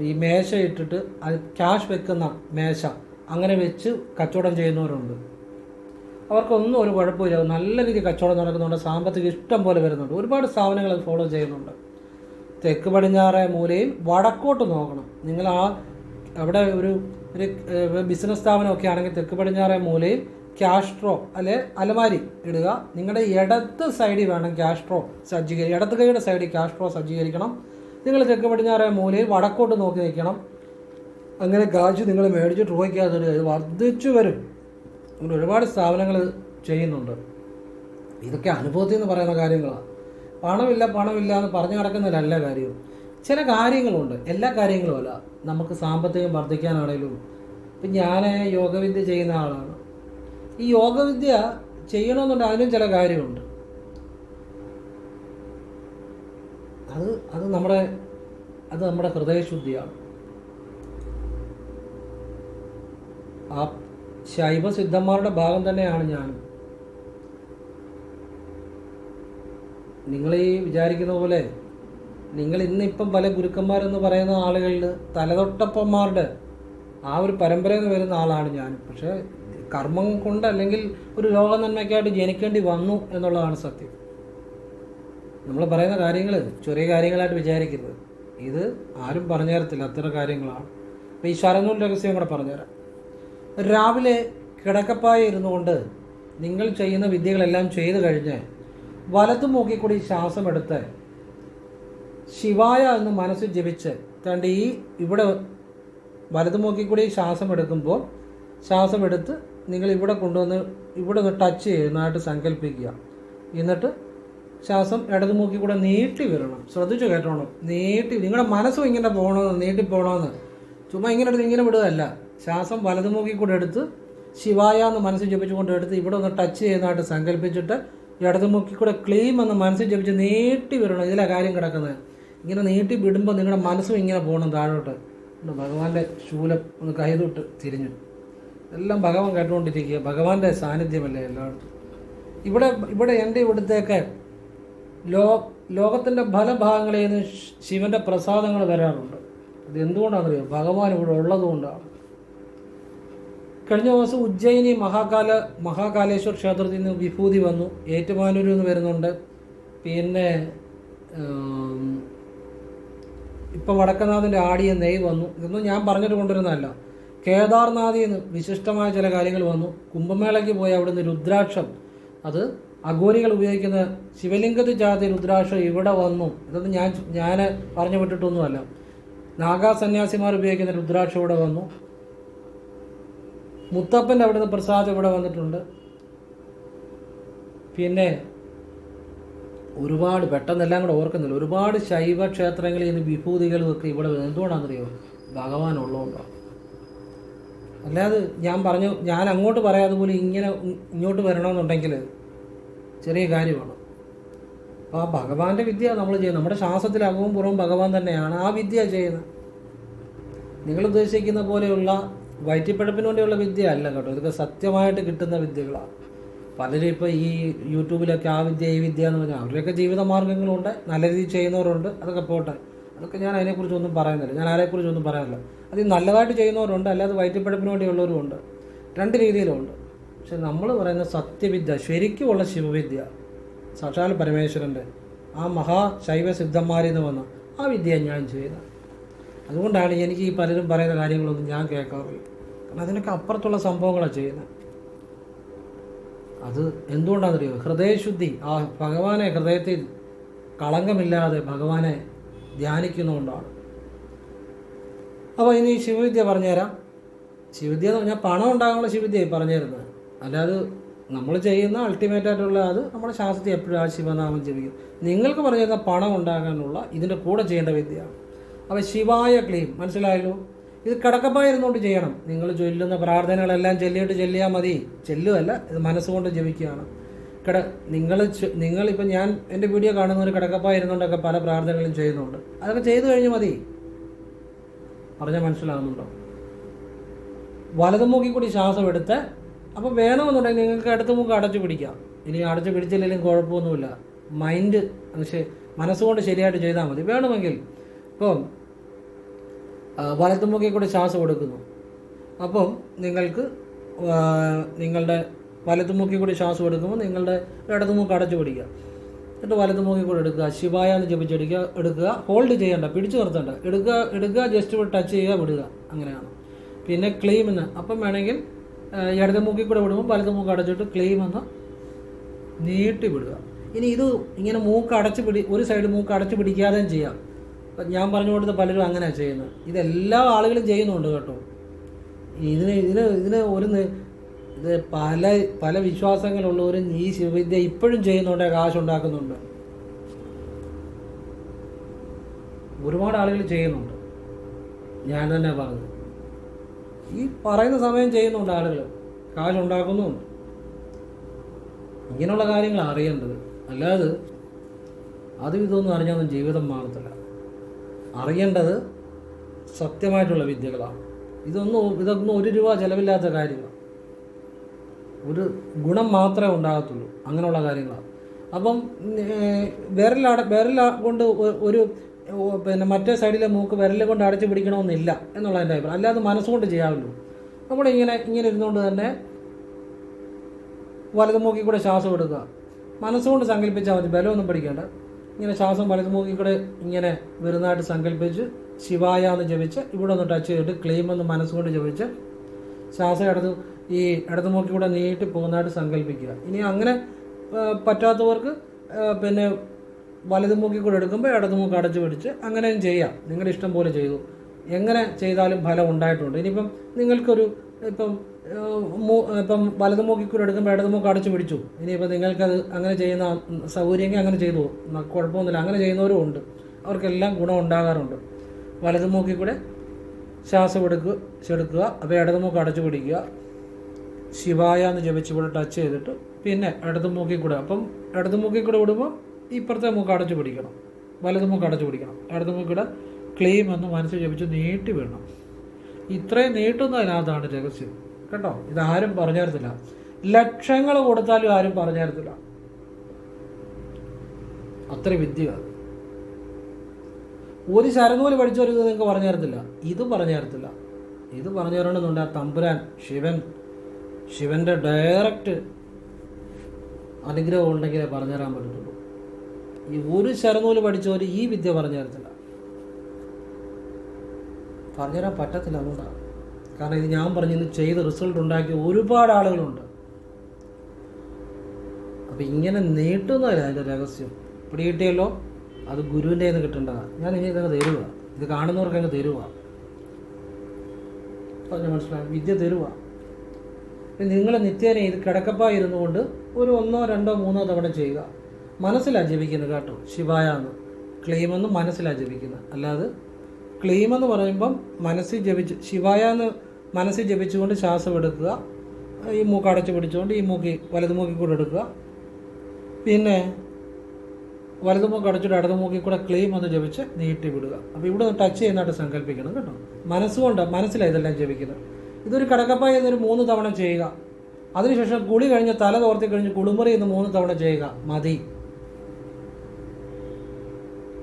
ഈ മേശ ഇട്ടിട്ട് അത് ക്യാഷ് വെക്കുന്ന മേശ അങ്ങനെ വെച്ച് കച്ചവടം ചെയ്യുന്നവരുണ്ട്. അവർക്കൊന്നും ഒരു കുഴപ്പമില്ല. നല്ല രീതിയിൽ കച്ചവടം നടക്കുന്നുണ്ട്. സാമ്പത്തികം ഇഷ്ടം പോലെ വരുന്നുണ്ട്. ഒരുപാട് സ്ഥാപനങ്ങൾ അത് ഫോളോ ചെയ്യുന്നുണ്ട്. തെക്ക് പടിഞ്ഞാറേ മൂലയിൽ വടക്കോട്ട് നോക്കണം. നിങ്ങൾ അവിടെ ഒരു ബിസിനസ് സ്ഥാപനമൊക്കെ ആണെങ്കിൽ തെക്ക് പടിഞ്ഞാറേ മൂലയിൽ ക്യാഷ് ട്രോ അല്ലെ അലമാരി ഇടുക. നിങ്ങളുടെ ഇടത് സൈഡിൽ വേണം ക്യാഷ് ട്രോ ഇടത് കൈയുടെ സൈഡിൽ ക്യാഷ് ട്രോ സജ്ജീകരിക്കണം. നിങ്ങൾ തെക്ക് പടിഞ്ഞാറേ മൂലയിൽ വടക്കോട്ട് നോക്കി നിൽക്കണം. അങ്ങനെ കാശ് നിങ്ങൾ മേടിച്ച് ട്രോയ്ക്കകത്ത് ഇത് വർദ്ധിച്ചു വരും. അങ്ങനെ ഒരുപാട് സ്ഥാപനങ്ങൾ ചെയ്യുന്നുണ്ട്. ഇതൊക്കെ അനുഭവത്തിൽ നിന്ന് പറയുന്ന കാര്യങ്ങളാണ്. പണമില്ല എന്ന് പറഞ്ഞു നടക്കുന്നതിലല്ല കാര്യം. ചില കാര്യങ്ങളുണ്ട്, എല്ലാ കാര്യങ്ങളും അല്ല. നമുക്ക് സാമ്പത്തികം വർദ്ധിക്കാനാണേലും ഇപ്പം ഞാൻ യോഗവിദ്യ ചെയ്യുന്ന ആളാണ്. ഈ യോഗവിദ്യ ചെയ്യണമെന്നുണ്ടെങ്കിൽ അതിനും ചില കാര്യമുണ്ട്. അത് നമ്മുടെ ഹൃദയശുദ്ധിയാണ്. ആ ശൈവ സിദ്ധന്മാരുടെ ഭാഗം തന്നെയാണ് ഞാനും. നിങ്ങൾ ഈ വിചാരിക്കുന്ന പോലെ നിങ്ങൾ ഇന്നിപ്പം പല ഗുരുക്കന്മാരെന്ന് പറയുന്ന ആളുകളിൽ തലതൊട്ടപ്പന്മാരുടെ ആ ഒരു പരമ്പരയിൽ നിന്ന് വരുന്ന ആളാണ് ഞാനും. പക്ഷേ കർമ്മം കൊണ്ട് അല്ലെങ്കിൽ ഒരു ലോക നന്മയ്ക്കായിട്ട് ജനിക്കേണ്ടി വന്നു എന്നുള്ളതാണ് സത്യം. നമ്മൾ പറയുന്ന കാര്യങ്ങൾ ചെറിയ കാര്യങ്ങളായിട്ട് വിചാരിക്കരുത്. ഇത് ആരും പറഞ്ഞു തരത്തില്ല, അത്തരം കാര്യങ്ങളാണ്. അപ്പോൾ ഈ ശരനൂൽ രഹസ്യം കൂടെ പറഞ്ഞുതരാം. രാവിലെ കിടക്കപ്പായ ഇരുന്നു കൊണ്ട് നിങ്ങൾ ചെയ്യുന്ന വിദ്യകളെല്ലാം ചെയ്തു കഴിഞ്ഞ് വലത്തും മൂക്കിക്കൂടി ശ്വാസം എടുത്ത് ശിവായ എന്ന് മനസ്സിൽ ജപിച്ച് തൻ്റെ ഇവിടെ വലതു മൂക്കിക്കൂടി ശ്വാസം എടുക്കുമ്പോൾ ശ്വാസം എടുത്ത് നിങ്ങൾ ഇവിടെ കൊണ്ടുവന്ന് ഇവിടെ ഒന്ന് ടച്ച് ചെയ്യുന്നതായിട്ട് സങ്കല്പിക്കുക. എന്നിട്ട് ശ്വാസം ഇടതു മൂക്കി കൂടെ നീട്ടി വരണം. ശ്രദ്ധിച്ചു കേട്ടോണം. നിങ്ങളുടെ മനസ്സും ഇങ്ങനെ പോകണമെന്ന്, നീട്ടി പോകണമെന്ന്. ചുമ്മാ ഇങ്ങനെ എടുത്ത് ഇങ്ങനെ വിടുകയല്ല. ശ്വാസം വലതു മൂക്കി കൂടെ എടുത്ത് ശിവായ എന്ന് മനസ്സിൽ ജപിച്ചുകൊണ്ട് എടുത്ത് ഇവിടെ ഒന്ന് ടച്ച് ചെയ്യുന്നതായിട്ട് സങ്കല്പിച്ചിട്ട് ഇടതു മൂക്കി കൂടെ ക്ലീം എന്ന് മനസ്സിൽ ജപിച്ച് നീട്ടി വരണം. ഇതിലാണ് കാര്യം കിടക്കുന്നത്. ഇങ്ങനെ നീട്ടി വിടുമ്പോൾ നിങ്ങളുടെ മനസ്സും ഇങ്ങനെ പോകണം താഴോട്ട്. ഭഗവാന്റെ ശൂലം ഒന്ന് കൈതൊട്ട് തിരിഞ്ഞു. എല്ലാം ഭഗവാൻ കേട്ടുകൊണ്ടിരിക്കുക. ഭഗവാന്റെ സാന്നിധ്യമല്ലേ എല്ലായിടത്തും. ഇവിടെ എൻ്റെ ഇവിടുത്തേക്ക് ലോകത്തിൻ്റെ പല ഭാഗങ്ങളിൽ നിന്ന് ശിവൻ്റെ പ്രസാദങ്ങൾ വരാറുണ്ട്. അത് എന്തുകൊണ്ടാണെന്നറിയോ? ഭഗവാൻ ഇവിടെ ഉള്ളത് കൊണ്ടാണ്. കഴിഞ്ഞ ദിവസം ഉജ്ജയിനി മഹാകാലേശ്വർ ക്ഷേത്രത്തിൽ നിന്ന് വിഭൂതി വന്നു. ഏറ്റുമാനൂരിൽ നിന്ന് വരുന്നുണ്ട്. പിന്നെ ഇപ്പം വടക്കനാഥിൻ്റെ ആടിയ നെയ് വന്നു. ഇതൊന്നും ഞാൻ പറഞ്ഞിട്ട് കൊണ്ടുവരുന്നതല്ല. കേദാർനാഥിൽ നിന്ന് വിശിഷ്ടമായ ചില കാര്യങ്ങൾ വന്നു. കുംഭമേളയ്ക്ക് പോയി അവിടുന്ന് രുദ്രാക്ഷം, അത് അഘോരികൾ ഉപയോഗിക്കുന്ന ശിവലിംഗത്തിൽ ജാതി രുദ്രാക്ഷം ഇവിടെ വന്നു. ഇതൊന്നും ഞാൻ പറഞ്ഞു വിട്ടിട്ടൊന്നുമല്ല. നാഗാ സന്യാസിമാർ ഉപയോഗിക്കുന്ന രുദ്രാക്ഷം ഇവിടെ വന്നു. മുത്തപ്പൻ്റെ അവിടുന്ന് പ്രസാദം ഇവിടെ വന്നിട്ടുണ്ട്. പിന്നെ ഒരുപാട്, പെട്ടെന്നെല്ലാം കൂടെ ഓർക്കുന്നില്ല, ഒരുപാട് ശൈവ ക്ഷേത്രങ്ങളിൽ നിന്ന് വിഭൂതികളും ഒക്കെ ഇവിടെ എന്തുകൊണ്ടാണെന്നറിയോ? ഭഗവാൻ ഉള്ളതുകൊണ്ടാണ്. അല്ലാതെ ഞാൻ അങ്ങോട്ട് പറയാതെ പോലും ഇങ്ങോട്ട് വരണമെന്നുണ്ടെങ്കിൽ ചെറിയ കാര്യമാണ്. അപ്പോൾ ആ ഭഗവാന്റെ വിദ്യ നമ്മൾ ചെയ്യുന്നത്, നമ്മുടെ ശാസ്ത്രത്തിൽ അകവും പുറവും ഭഗവാൻ തന്നെയാണ് ആ വിദ്യ ചെയ്യുന്നത്. നിങ്ങൾ ഉദ്ദേശിക്കുന്ന പോലെയുള്ള വയറ്റിപ്പഴപ്പിന് വേണ്ടിയുള്ള വിദ്യ അല്ല കേട്ടോ. ഇതൊക്കെ സത്യമായിട്ട് കിട്ടുന്ന വിദ്യകളാണ്. പലരും ഇപ്പോൾ ഈ യൂട്യൂബിലൊക്കെ ആ വിദ്യ ഈ വിദ്യ എന്ന് പറഞ്ഞാൽ അവരുടെയൊക്കെ ജീവിത മാർഗ്ഗങ്ങളുണ്ട്, നല്ല രീതിയിൽ ചെയ്യുന്നവരുണ്ട്. അതൊക്കെ പോട്ടെ, അതൊക്കെ ഞാൻ അതിനെക്കുറിച്ചൊന്നും പറയുന്നില്ല. ഞാൻ ആരെക്കുറിച്ചൊന്നും പറയാനില്ല. അത് നല്ലതായിട്ട് ചെയ്യുന്നവരുണ്ട്, അല്ലാതെ വയറ്റിപ്പഴപ്പിന് വേണ്ടിയുള്ളവരും ഉണ്ട്. രണ്ട് രീതിയിലുണ്ട്. പക്ഷെ നമ്മൾ പറയുന്ന സത്യവിദ്യ, ശരിക്കുമുള്ള ശിവവിദ്യ, സാക്ഷാൽ പരമേശ്വരൻ്റെ ആ മഹാശൈവ സിദ്ധന്മാരിൽ നിന്ന് വന്ന ആ വിദ്യ ഞാൻ ചെയ്യുന്നത്. അതുകൊണ്ടാണ് എനിക്ക് ഈ പലരും പറയുന്ന കാര്യങ്ങളൊന്നും ഞാൻ കേൾക്കാറില്ല. കാരണം അതിനൊക്കെ അപ്പുറത്തുള്ള സംഭവങ്ങളാണ് ചെയ്യുന്നത്. അത് എന്തുകൊണ്ടാണെന്നറിയോ? ഹൃദയശുദ്ധി, ആ ഭഗവാനെ ഹൃദയത്തിൽ കളങ്കമില്ലാതെ ഭഗവാനെ ധ്യാനിക്കുന്നതുകൊണ്ടാണ്. അപ്പോൾ ഇനി ശിവവിദ്യ പറഞ്ഞുതരാം. ശിവവിദ്യ എന്ന് പറഞ്ഞാൽ പണം ഉണ്ടാകാനുള്ള ശിവവിദ്യ പറഞ്ഞുതരുന്നത്. അല്ലാതെ നമ്മൾ ചെയ്യുന്ന അൾട്ടിമേറ്റായിട്ടുള്ള അത് നമ്മുടെ ശാസ്ത്രത്തിൽ എപ്പോഴും ആ ശിവനാമം ജപിക്കും. നിങ്ങൾക്ക് പറഞ്ഞിരുന്ന പണം ഉണ്ടാകാനുള്ള ഇതിൻ്റെ കൂടെ ചെയ്യേണ്ട വിദ്യയാണ്. അപ്പോൾ ശിവായ ക്ലീം, മനസ്സിലായല്ലോ? ഇത് കിടക്കപ്പായിരുന്നുകൊണ്ട് ചെയ്യണം. നിങ്ങൾ ചൊല്ലുന്ന പ്രാർത്ഥനകളെല്ലാം ചെല്ലിയാൽ മതി. ചെല്ലുമല്ല, ഇത് മനസ്സുകൊണ്ട് ജപിക്കുകയാണ്. നിങ്ങളിപ്പോൾ ഞാൻ എൻ്റെ വീഡിയോ കാണുന്നവർ കിടക്കപ്പായിരുന്നുകൊണ്ടൊക്കെ പല പ്രാർത്ഥനകളും ചെയ്യുന്നുണ്ട്. അതൊക്കെ ചെയ്തു കഴിഞ്ഞ് മതി. പറഞ്ഞാൽ മനസ്സിലാകുന്നുണ്ടോ? വലതുമൂക്കിൽ കൂടി ശ്വാസം എടുത്ത്, അപ്പോൾ വേണമെന്നുണ്ടെങ്കിൽ നിങ്ങൾക്ക് ഇടത്ത് മൂക്ക് അടച്ചു പിടിക്കാം. ഇനി അടച്ചു പിടിച്ചില്ലെങ്കിലും കുഴപ്പമൊന്നുമില്ല. മൈൻഡ് മനസ്സുകൊണ്ട് ശരിയായിട്ട് ചെയ്താൽ മതി. വേണമെങ്കിൽ ഇപ്പം വലത്തുമൂക്കിൽ കൂടി ശ്വാസം എടുക്കുന്നു. അപ്പം നിങ്ങൾക്ക് നിങ്ങളുടെ വലത്തുമൂക്കിൽ കൂടി ശ്വാസം എടുക്കുമ്പോൾ നിങ്ങളുടെ ഇടതുമൂക്ക് അടച്ചു പിടിക്കുക. എന്നിട്ട് വലതുമൂക്കിൽ കൂടി എടുക്കുക. ശിവായ എന്ന് എടുക്കുക. ഹോൾഡ് ചെയ്യണ്ട, പിടിച്ചു നിർത്തണ്ട. എടുക്കുക, ജസ്റ്റ് ടച്ച് ചെയ്യുക, വിടുക. അങ്ങനെയാണ്. പിന്നെ ക്ലീം എന്ന്, അപ്പം വേണമെങ്കിൽ ഇടതുമൂക്കിൽ കൂടെ വിടുമ്പോൾ വലതുമൂക്ക് അടച്ചിട്ട് ക്ലീം എന്ന് നീട്ടി വിടുക. ഇനി ഇത് ഇങ്ങനെ ഒരു സൈഡ് മൂക്ക് അടച്ചു പിടിക്കാതെയും ചെയ്യാം. ഞാൻ പറഞ്ഞു കൊടുത്ത പലരും അങ്ങനെയാണ് ചെയ്യുന്നത്. ഇതെല്ലാ ആളുകളും ചെയ്യുന്നുണ്ട് കേട്ടോ. ഇതിന് ഇത് പല വിശ്വാസങ്ങളുള്ളവരും ഈ ശിവവിദ്യ ഇപ്പോഴും ചെയ്യുന്നുണ്ട്, കാശുണ്ടാക്കുന്നുണ്ട്. ഒരുപാട് ആളുകൾ ചെയ്യുന്നുണ്ട്. ഞാൻ തന്നെ പറഞ്ഞു, ഈ പറയുന്ന സമയം ചെയ്യുന്നുണ്ട് ആളുകൾ, കാശുണ്ടാക്കുന്നുമുണ്ട്. ഇങ്ങനെയുള്ള കാര്യങ്ങൾ അറിയേണ്ടത്. അല്ലാതെ അതും ഇതൊന്നും അറിഞ്ഞാൽ ജീവിതം മാറത്തില്ല. അറിയേണ്ടത് സത്യമായിട്ടുള്ള വിദ്യകളാണ്. ഇതൊന്നും 1 രൂപ ചിലവില്ലാത്ത കാര്യമാണ്. ഒരു ഗുണം മാത്രമേ ഉണ്ടാകത്തുള്ളൂ. അങ്ങനെയുള്ള കാര്യങ്ങളാണ്. അപ്പം വിരൽ കൊണ്ട് പിന്നെ മറ്റേ സൈഡിലെ മൂക്ക് വിരൽ കൊണ്ട് അടച്ചു പിടിക്കണമെന്നില്ല എന്നുള്ള എൻ്റെ അഭിപ്രായം. അല്ലാതെ മനസ്സുകൊണ്ട് ചെയ്യാമല്ലോ. നമ്മളിങ്ങനെ ഇരുന്നുകൊണ്ട് തന്നെ വലതുമൂക്കിൽ കൂടെ ശ്വാസം എടുക്കുക. മനസ്സുകൊണ്ട് സങ്കല്പിച്ചാൽ മതി, ബലമൊന്നും പഠിക്കേണ്ട. ഇങ്ങനെ ശ്വാസം വലതുമൂക്കിൽ കൂടെ ഇങ്ങനെ വരുന്നതായിട്ട് സങ്കല്പിച്ച് ശിവായ എന്ന് ജപിച്ച് ഇവിടെ ഒന്ന് ടച്ച് ചെയ്തിട്ട് ക്ലീം എന്ന് മനസ്സുകൊണ്ട് ജപിച്ച് ശ്വാസം ഇടതുമൂക്കിൽ കൂടെ നീട്ടി പോകുന്നതായിട്ട് സങ്കല്പിക്കുക. ഇനി അങ്ങനെ പറ്റാത്തവർക്ക് പിന്നെ വലതുമൂക്കിൽ കൂടെ എടുക്കുമ്പോൾ ഇടതുമൂക്ക് അടച്ചു പിടിച്ച് അങ്ങനെയും ചെയ്യാം. നിങ്ങളുടെ ഇഷ്ടം പോലെ ചെയ്തു. എങ്ങനെ ചെയ്താലും ഫലം ഉണ്ടായിട്ടുണ്ട്. ഇനിയിപ്പം നിങ്ങൾക്കൊരു ഇപ്പം വലതുമൂക്കിൽ കൂടെ എടുക്കുമ്പോൾ ഇടതുമൂക്ക് അടച്ചു പിടിച്ചു. ഇനിയിപ്പോൾ നിങ്ങൾക്കത് അങ്ങനെ ചെയ്യുന്ന സൗകര്യമെങ്കിൽ അങ്ങനെ ചെയ്തു, കുഴപ്പമൊന്നുമില്ല. അങ്ങനെ ചെയ്യുന്നവരും ഉണ്ട്. അവർക്കെല്ലാം ഗുണം ഉണ്ടാകാറുണ്ട്. വലതുമൂക്കിൽ കൂടെ ശ്വാസം എടുക്കുക. അപ്പോൾ ഇടതുമൂക്ക് അടച്ചു പിടിക്കുക. ശിവായ എന്ന് ജപിച്ച് ഇവിടെ ടച്ച് ചെയ്തിട്ട് പിന്നെ ഇടതുമൂക്കിൽ കൂടെ, അപ്പം ഇടതുമൂക്കിൽ കൂടെ വിടുമ്പോൾ ഇപ്പുറത്തെ മൂക്ക് അടച്ചു പിടിക്കണം, വലതുമൂക്ക് അടച്ചു പിടിക്കണം. ഇടതുമൂക്കിടെ ക്ലീം എന്ന് മനസ്സിൽ ജപിച്ച് നീട്ടി വിടണം. ഇത്രയും നീട്ടുന്നതിനകത്താണ് രഹസ്യം കേട്ടോ. ഇതാരും പറഞ്ഞു തരത്തില്ല. ലക്ഷങ്ങൾ കൊടുത്താലും ആരും പറഞ്ഞു തരത്തില്ല. അത്ര വിദ്യ. ഒരു ശരനൂല് പഠിച്ചവർ ഇത് നിങ്ങൾക്ക് പറഞ്ഞു തരത്തില്ല. ഇത് പറഞ്ഞു തരത്തില്ല. ഇത് പറഞ്ഞു തരണമെന്നുണ്ട് ആ തമ്പുരാൻ ശിവൻ്റെ ഡയറക്റ്റ് അനുഗ്രഹം ഉണ്ടെങ്കിലേ പറഞ്ഞുതരാൻ പറ്റത്തുള്ളൂ. ഈ ഒരു ശരനൂല് പഠിച്ചവർ ഈ വിദ്യ പറഞ്ഞു തരത്തില്ല, പറഞ്ഞുതരാൻ പറ്റത്തില്ല. അതുകൊണ്ടാണ്. കാരണം ഇത് ഞാൻ പറഞ്ഞ് ഇന്ന് ചെയ്ത് റിസൾട്ട് ഉണ്ടാക്കിയ ഒരുപാട് ആളുകളുണ്ട്. അപ്പം ഇങ്ങനെ നീട്ടുന്നതല്ല അതിൻ്റെ രഹസ്യം. പിടികിട്ടിയല്ലോ, അത് ഗുരുവിൻ്റെ നിന്ന് കിട്ടേണ്ടതാണ്. ഞാൻ ഇനി ഇതങ്ങ് തരുക, ഇത് കാണുന്നവർക്ക് അങ്ങ് തരുക. പറഞ്ഞ മനസ്സിലായി, വിദ്യ തരുക. നിങ്ങൾ നിത്യേന ഇത് കിടക്കപ്പായിരുന്നു കൊണ്ട് ഒരു 1, 2, 3 തവണ ചെയ്യുക. മനസ്സിലാണ് ജപിക്കുന്നത് കേട്ടോ. ശിവായ എന്ന് ക്ലെയിമെന്ന് മനസ്സിലാണ് ജപിക്കുന്നത്. അല്ലാതെ ക്ലെയിമെന്ന് പറയുമ്പം മനസ്സിൽ ജപിച്ച് ശിവായ എന്ന് മനസ്സിൽ ജപിച്ചുകൊണ്ട് ശ്വാസം എടുക്കുക. ഈ മൂക്ക് അടച്ച് പിടിച്ചുകൊണ്ട് ഈ വലതു മൂക്കിൽ കൂടെ എടുക്കുക. പിന്നെ വലതു മൂക്ക് അടച്ചിട്ട് ഇടതു മൂക്കിൽ കൂടെ ക്ലെയിം ഒന്ന് ജപിച്ച് നീട്ടി വിടുക. അപ്പോൾ ഇവിടെ ടച്ച് ചെയ്യുന്നതായിട്ട് സങ്കല്പിക്കണം കേട്ടോ. മനസ്സുകൊണ്ട് മനസ്സിലാണ് ഇതെല്ലാം ജപിക്കുന്നത്. ഇതൊരു കിടക്കപ്പായ എന്നൊരു 3 തവണ ചെയ്യുക. അതിനുശേഷം കുളി കഴിഞ്ഞ് തല തോർത്തി കഴിഞ്ഞ് കുളിമുറി എന്ന് 3 തവണ ചെയ്യുക. മതി.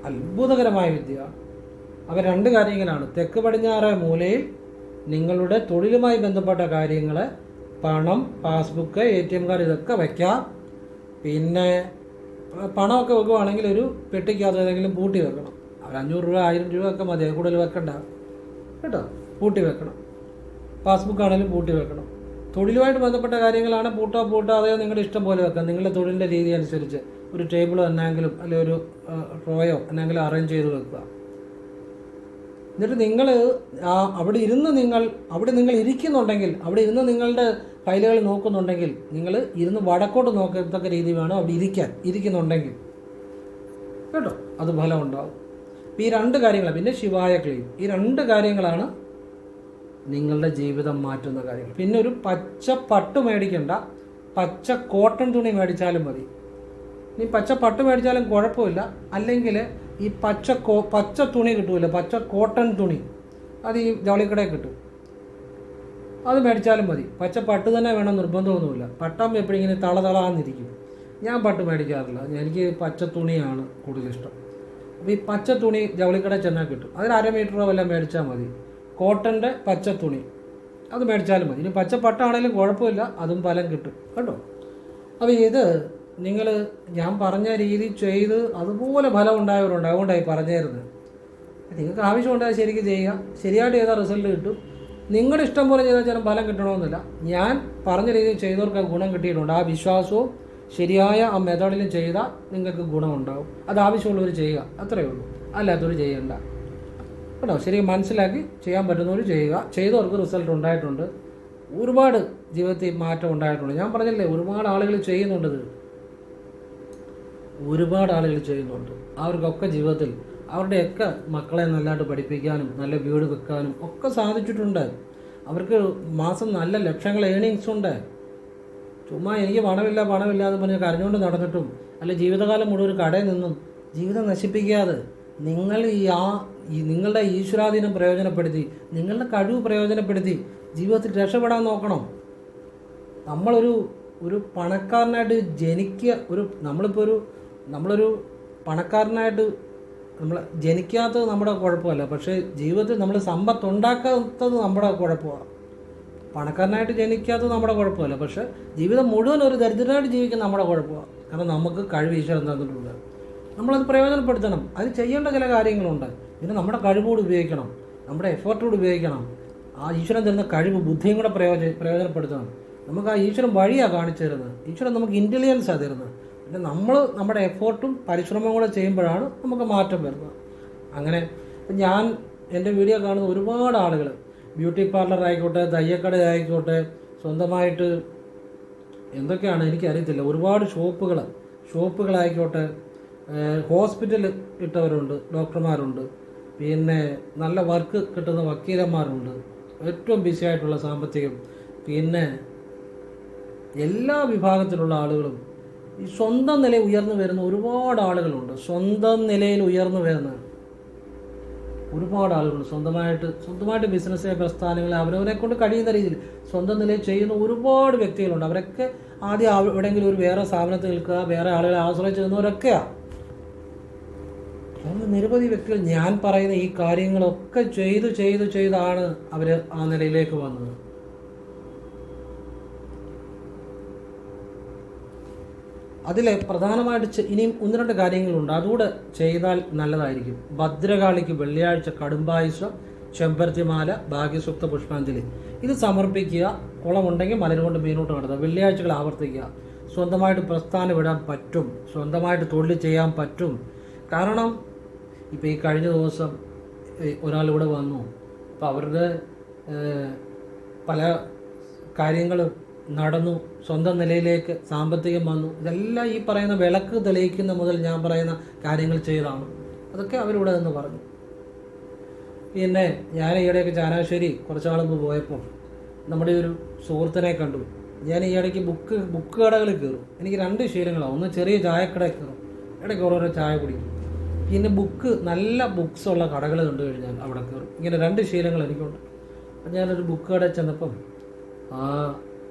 അത്ഭുതകരമായ വിദ്യ. അവ 2 കാര്യങ്ങളാണ്. തെക്ക് പടിഞ്ഞാറ് മൂലയിൽ നിങ്ങളുടെ തൊഴിലുമായി ബന്ധപ്പെട്ട കാര്യങ്ങൾ, പണം, പാസ്ബുക്ക്, ATM കാർഡ് ഇതൊക്കെ വയ്ക്കാം. പിന്നെ പണമൊക്കെ വെക്കുകയാണെങ്കിൽ ഒരു പെട്ടിക്കകത്ത് ഏതെങ്കിലും പൂട്ടി വെക്കണം. 500 രൂപ 1000 രൂപ ഒക്കെ മതി, കൂടുതൽ വെക്കണ്ട കേട്ടോ. പൂട്ടി വെക്കണം. പാസ്ബുക്ക് ആണെങ്കിലും പൂട്ടി വെക്കണം. തൊഴിലുമായിട്ട് ബന്ധപ്പെട്ട കാര്യങ്ങളാണ് പൂട്ടാതെ നിങ്ങളുടെ ഇഷ്ടം പോലെ വെക്കാം. നിങ്ങളുടെ തൊഴിലിൻ്റെ രീതി അനുസരിച്ച് ഒരു ടേബിളോ എന്നെങ്കിലും അല്ലെങ്കിൽ ഒരു ഡ്രോയോ എന്നെങ്കിലും അറേഞ്ച് ചെയ്ത് വെക്കുക. എന്നിട്ട് നിങ്ങൾ അവിടെ നിങ്ങൾ ഇരിക്കുന്നുണ്ടെങ്കിൽ, അവിടെ ഇരുന്ന് നിങ്ങളുടെ ഫയലുകൾ നോക്കുന്നുണ്ടെങ്കിൽ, നിങ്ങൾ ഇരുന്ന് വടക്കോട്ട് നോക്കത്തക്ക രീതി വേണം അവിടെ ഇരിക്കുന്നുണ്ടെങ്കിൽ കേട്ടോ. അത് ഫലം ഉണ്ടാവും. ഈ 2 കാര്യങ്ങളാണ്. പിന്നെ ശിവായ ക്ലെയിം. ഈ 2 കാര്യങ്ങളാണ് നിങ്ങളുടെ ജീവിതം മാറ്റുന്ന കാര്യങ്ങൾ. പിന്നെ ഒരു പച്ച പട്ട് മേടിക്കണ്ട, പച്ച കോട്ടൺ തുണി മേടിച്ചാലും മതി. ഇനി പച്ച പട്ട് മേടിച്ചാലും കുഴപ്പമില്ല. അല്ലെങ്കിൽ ഈ പച്ച തുണി കിട്ടൂല, പച്ച കോട്ടൺ തുണി, അത് ഈ ജൗളിക്കടയിൽ കിട്ടും. അത് മേടിച്ചാലും മതി. പച്ച പട്ട് തന്നെ വേണം നിർബന്ധമൊന്നുമില്ല. പട്ടാകുമ്പോൾ എപ്പോഴും ഇങ്ങനെ തളതളാന്നിരിക്കും. ഞാൻ പട്ട് മേടിക്കാറില്ല, എനിക്ക് പച്ച തുണിയാണ് കൂടുതൽ ഇഷ്ടം. അപ്പോൾ ഈ പച്ച തുണി ജൗളിക്കടയിൽ ചെന്നാൽ കിട്ടും. അതിന് 1/2 മീറ്ററോ വല്ലതും മേടിച്ചാൽ മതി. കോട്ടൻ്റെ പച്ച തുണി അത് മേടിച്ചാലും മതി. ഇനി പച്ച പട്ടാണെങ്കിലും കുഴപ്പമില്ല, അതും ഫലം കിട്ടും കേട്ടോ. അപ്പോൾ ഇത് നിങ്ങൾ ഞാൻ പറഞ്ഞ രീതി ചെയ്ത് അതുപോലെ ഫലം ഉണ്ടായവരുണ്ട്. അതുകൊണ്ടായി പറഞ്ഞിരുന്നത്. നിങ്ങൾക്ക് ആവശ്യമുണ്ടായാൽ ശരിക്കും ചെയ്യുക. ശരിയായിട്ട് ചെയ്താൽ റിസൾട്ട് കിട്ടും. നിങ്ങളുടെ ഇഷ്ടം പോലെ ചെയ്താൽ ചില ഫലം കിട്ടണമെന്നില്ല. ഞാൻ പറഞ്ഞ രീതിയിൽ ചെയ്തവർക്ക് ഗുണം കിട്ടിയിട്ടുണ്ട്. ആ വിശ്വാസവും ശരിയായ ആ മെത്തേഡിലും ചെയ്താൽ നിങ്ങൾക്ക് ഗുണമുണ്ടാകും. അത് ആവശ്യമുള്ളവർ ചെയ്യുക, അത്രയേ ഉള്ളൂ. അല്ലാത്തവർ ചെയ്യണ്ട കേട്ടോ. ശരിക്കും മനസ്സിലാക്കി ചെയ്യാൻ പറ്റുന്നവർ ചെയ്യുക. ചെയ്തവർക്ക് റിസൾട്ട് ഉണ്ടായിട്ടുണ്ട്. ഒരുപാട് ജീവിതത്തിൽ മാറ്റം ഉണ്ടായിട്ടുണ്ട്. ഞാൻ പറഞ്ഞില്ലേ, ഒരുപാട് ആളുകൾ ചെയ്യുന്നുണ്ട്. ഒരുപാട് ആളുകൾ ചെയ്യുന്നുണ്ട്. അവർക്കൊക്കെ ജീവിതത്തിൽ അവരുടെയൊക്കെ മക്കളെ നല്ലതായിട്ട് പഠിപ്പിക്കാനും നല്ല വീട് വെക്കാനും ഒക്കെ സാധിച്ചിട്ടുണ്ട്. അവർക്ക് മാസം നല്ല ലക്ഷങ്ങൾ ഏണിങ്സ് ഉണ്ട്. ചുമ്മാ എനിക്ക് പണമില്ല എന്ന് പറഞ്ഞ് കരഞ്ഞുകൊണ്ട് നടന്നിട്ടും അല്ല ജീവിതകാലം മുഴുവൻ ഒരു കടയിൽ നിന്നും ജീവിതം നശിപ്പിക്കാതെ നിങ്ങളുടെ ഈശ്വരാധീനം പ്രയോജനപ്പെടുത്തി, നിങ്ങളുടെ കഴിവ് പ്രയോജനപ്പെടുത്തി ജീവിതത്തിൽ രക്ഷപ്പെടാൻ നോക്കണം. നമ്മളൊരു പണക്കാരനായിട്ട് നമ്മളൊരു പണക്കാരനായിട്ട് നമ്മൾ ജനിക്കാത്തത് നമ്മുടെ കുഴപ്പമല്ല. പക്ഷേ ജീവിതത്തിൽ നമ്മൾ സമ്പത്ത് ഉണ്ടാക്കാത്തത് നമ്മുടെ കുഴപ്പമാണ്. പണക്കാരനായിട്ട് ജനിക്കാത്തത് നമ്മുടെ കുഴപ്പമല്ല. പക്ഷേ ജീവിതം മുഴുവൻ ഒരു ദരിദ്രനായിട്ട് ജീവിക്കുന്ന നമ്മുടെ കുഴപ്പമാണ്. കാരണം നമുക്ക് കഴിവ് ഈശ്വരൻ തന്നിട്ടുണ്ട്. നമ്മളത് പ്രയോജനപ്പെടുത്തണം. അത് ചെയ്യേണ്ട ചില കാര്യങ്ങളുണ്ട്. പിന്നെ നമ്മുടെ കഴിവോട് ഉപയോഗിക്കണം, നമ്മുടെ എഫേർട്ടോട് ഉപയോഗിക്കണം. ആ ഈശ്വരൻ തരുന്ന കഴിവ് ബുദ്ധിയും കൂടെ പ്രയോജനപ്പെടുത്തണം. നമുക്ക് ആ ഈശ്വരൻ വഴിയാണ് കാണിച്ചു തരുന്നത്. ഈശ്വരൻ നമുക്ക് ഇൻ്റലിജൻസാണ് തരുന്നത്. പിന്നെ നമ്മൾ നമ്മുടെ എഫേർട്ടും പരിശ്രമവും കൂടെ ചെയ്യുമ്പോഴാണ് നമുക്ക് മാറ്റം വരുന്നത്. അങ്ങനെ ഞാൻ എൻ്റെ വീഡിയോ കാണുന്ന ഒരുപാട് ആളുകൾ ബ്യൂട്ടി പാർലർ ആയിക്കോട്ടെ, തയ്യക്കട ആയിക്കോട്ടെ, സ്വന്തമായിട്ട് എന്തൊക്കെയാണ് എനിക്കറിയത്തില്ല, ഒരുപാട് ഷോപ്പുകളായിക്കോട്ടെ, ഹോസ്പിറ്റൽ ഇട്ടവരുണ്ട്, ഡോക്ടർമാരുണ്ട്, പിന്നെ നല്ല വർക്ക് കിട്ടുന്ന വക്കീലന്മാരുണ്ട്, ഏറ്റവും ബിസി ആയിട്ടുള്ള സാമ്പത്തികം, പിന്നെ എല്ലാ വിഭാഗത്തിലുള്ള ആളുകളും ഈ സ്വന്തം നിലയിൽ ഉയർന്നു വരുന്ന ഒരുപാട് ആളുകളുണ്ട്. സ്വന്തം നിലയിൽ ഉയർന്നു വരുന്ന ഒരുപാട് ആളുകളുണ്ട്. സ്വന്തമായിട്ട് ബിസിനസ് പ്രസ്ഥാനങ്ങൾ അവരവരെ കൊണ്ട് കഴിയുന്ന രീതിയിൽ സ്വന്തം നിലയിൽ ചെയ്യുന്ന ഒരുപാട് വ്യക്തികളുണ്ട്. അവരൊക്കെ ആദ്യം എവിടെയെങ്കിലും ഒരു വേറെ സ്ഥാപനത്തിൽ നിൽക്കുക, വേറെ ആളുകളെ ആശ്രയിച്ച് നിന്നവരൊക്കെയാണ്. അങ്ങനെ നിരവധി വ്യക്തികൾ ഞാൻ പറയുന്ന ഈ കാര്യങ്ങളൊക്കെ ചെയ്താണ് അവർ ആ നിലയിലേക്ക് വന്നത്. അതിൽ പ്രധാനമായിട്ട് ഇനിയും 1-2 കാര്യങ്ങളുണ്ട്, അതുകൂടെ ചെയ്താൽ നല്ലതായിരിക്കും. ഭദ്രകാളിക്ക് വെള്ളിയാഴ്ച കടുംപായസം, ചെമ്പരത്തിമാല, ഭാഗ്യസൂക്ത, പുഷ്പാഞ്ജലി ഇത് സമർപ്പിക്കുക. കുളമുണ്ടെങ്കിൽ മലരുകൊണ്ട് മീനോട്ട് നടത്തുക. വെള്ളിയാഴ്ചകൾ ആവർത്തിക്കുക. സ്വന്തമായിട്ട് പ്രസ്ഥാനം വിടാൻ പറ്റും, സ്വന്തമായിട്ട് തൊഴിൽ ചെയ്യാൻ പറ്റും. കാരണം ഇപ്പോൾ ഈ കഴിഞ്ഞ ദിവസം ഒരാളിവിടെ വന്നു. അപ്പോൾ അവരുടെ പല കാര്യങ്ങളും നടന്നു, സ്വന്തം നിലയിലേക്ക് സാമ്പത്തികം വന്നു. ഇതെല്ലാം ഈ പറയുന്ന വിളക്ക് തെളിയിക്കുന്ന മുതൽ ഞാൻ പറയുന്ന കാര്യങ്ങൾ ചെയ്താണ്. അതൊക്കെ അവരിവിടെ നിന്ന് പറഞ്ഞു. പിന്നെ ഞാൻ ഈയിടെയൊക്കെ ചാനാശ്ശേരി കുറച്ച് നാൾ മുമ്പ് പോയപ്പോൾ നമ്മുടെ ഒരു സുഹൃത്തിനെ കണ്ടു. ഞാൻ ഈ ഇടയ്ക്ക് ബുക്ക് കടകളിൽ കയറും. എനിക്ക് 2 ശീലങ്ങളാണ്. ഒന്ന് ചെറിയ ചായക്കടയിൽ കയറും, ഇടയ്ക്ക് ഓരോരോ ചായ കുടിക്കും. പിന്നെ നല്ല ബുക്സ് ഉള്ള കടകൾ കണ്ടു കഴിഞ്ഞാൽ അവിടെ കയറും. ഇങ്ങനെ 2 ശീലങ്ങൾ എനിക്കുണ്ട്. അപ്പം ഞാനൊരു ബുക്ക് കടയിൽ ചെന്നപ്പം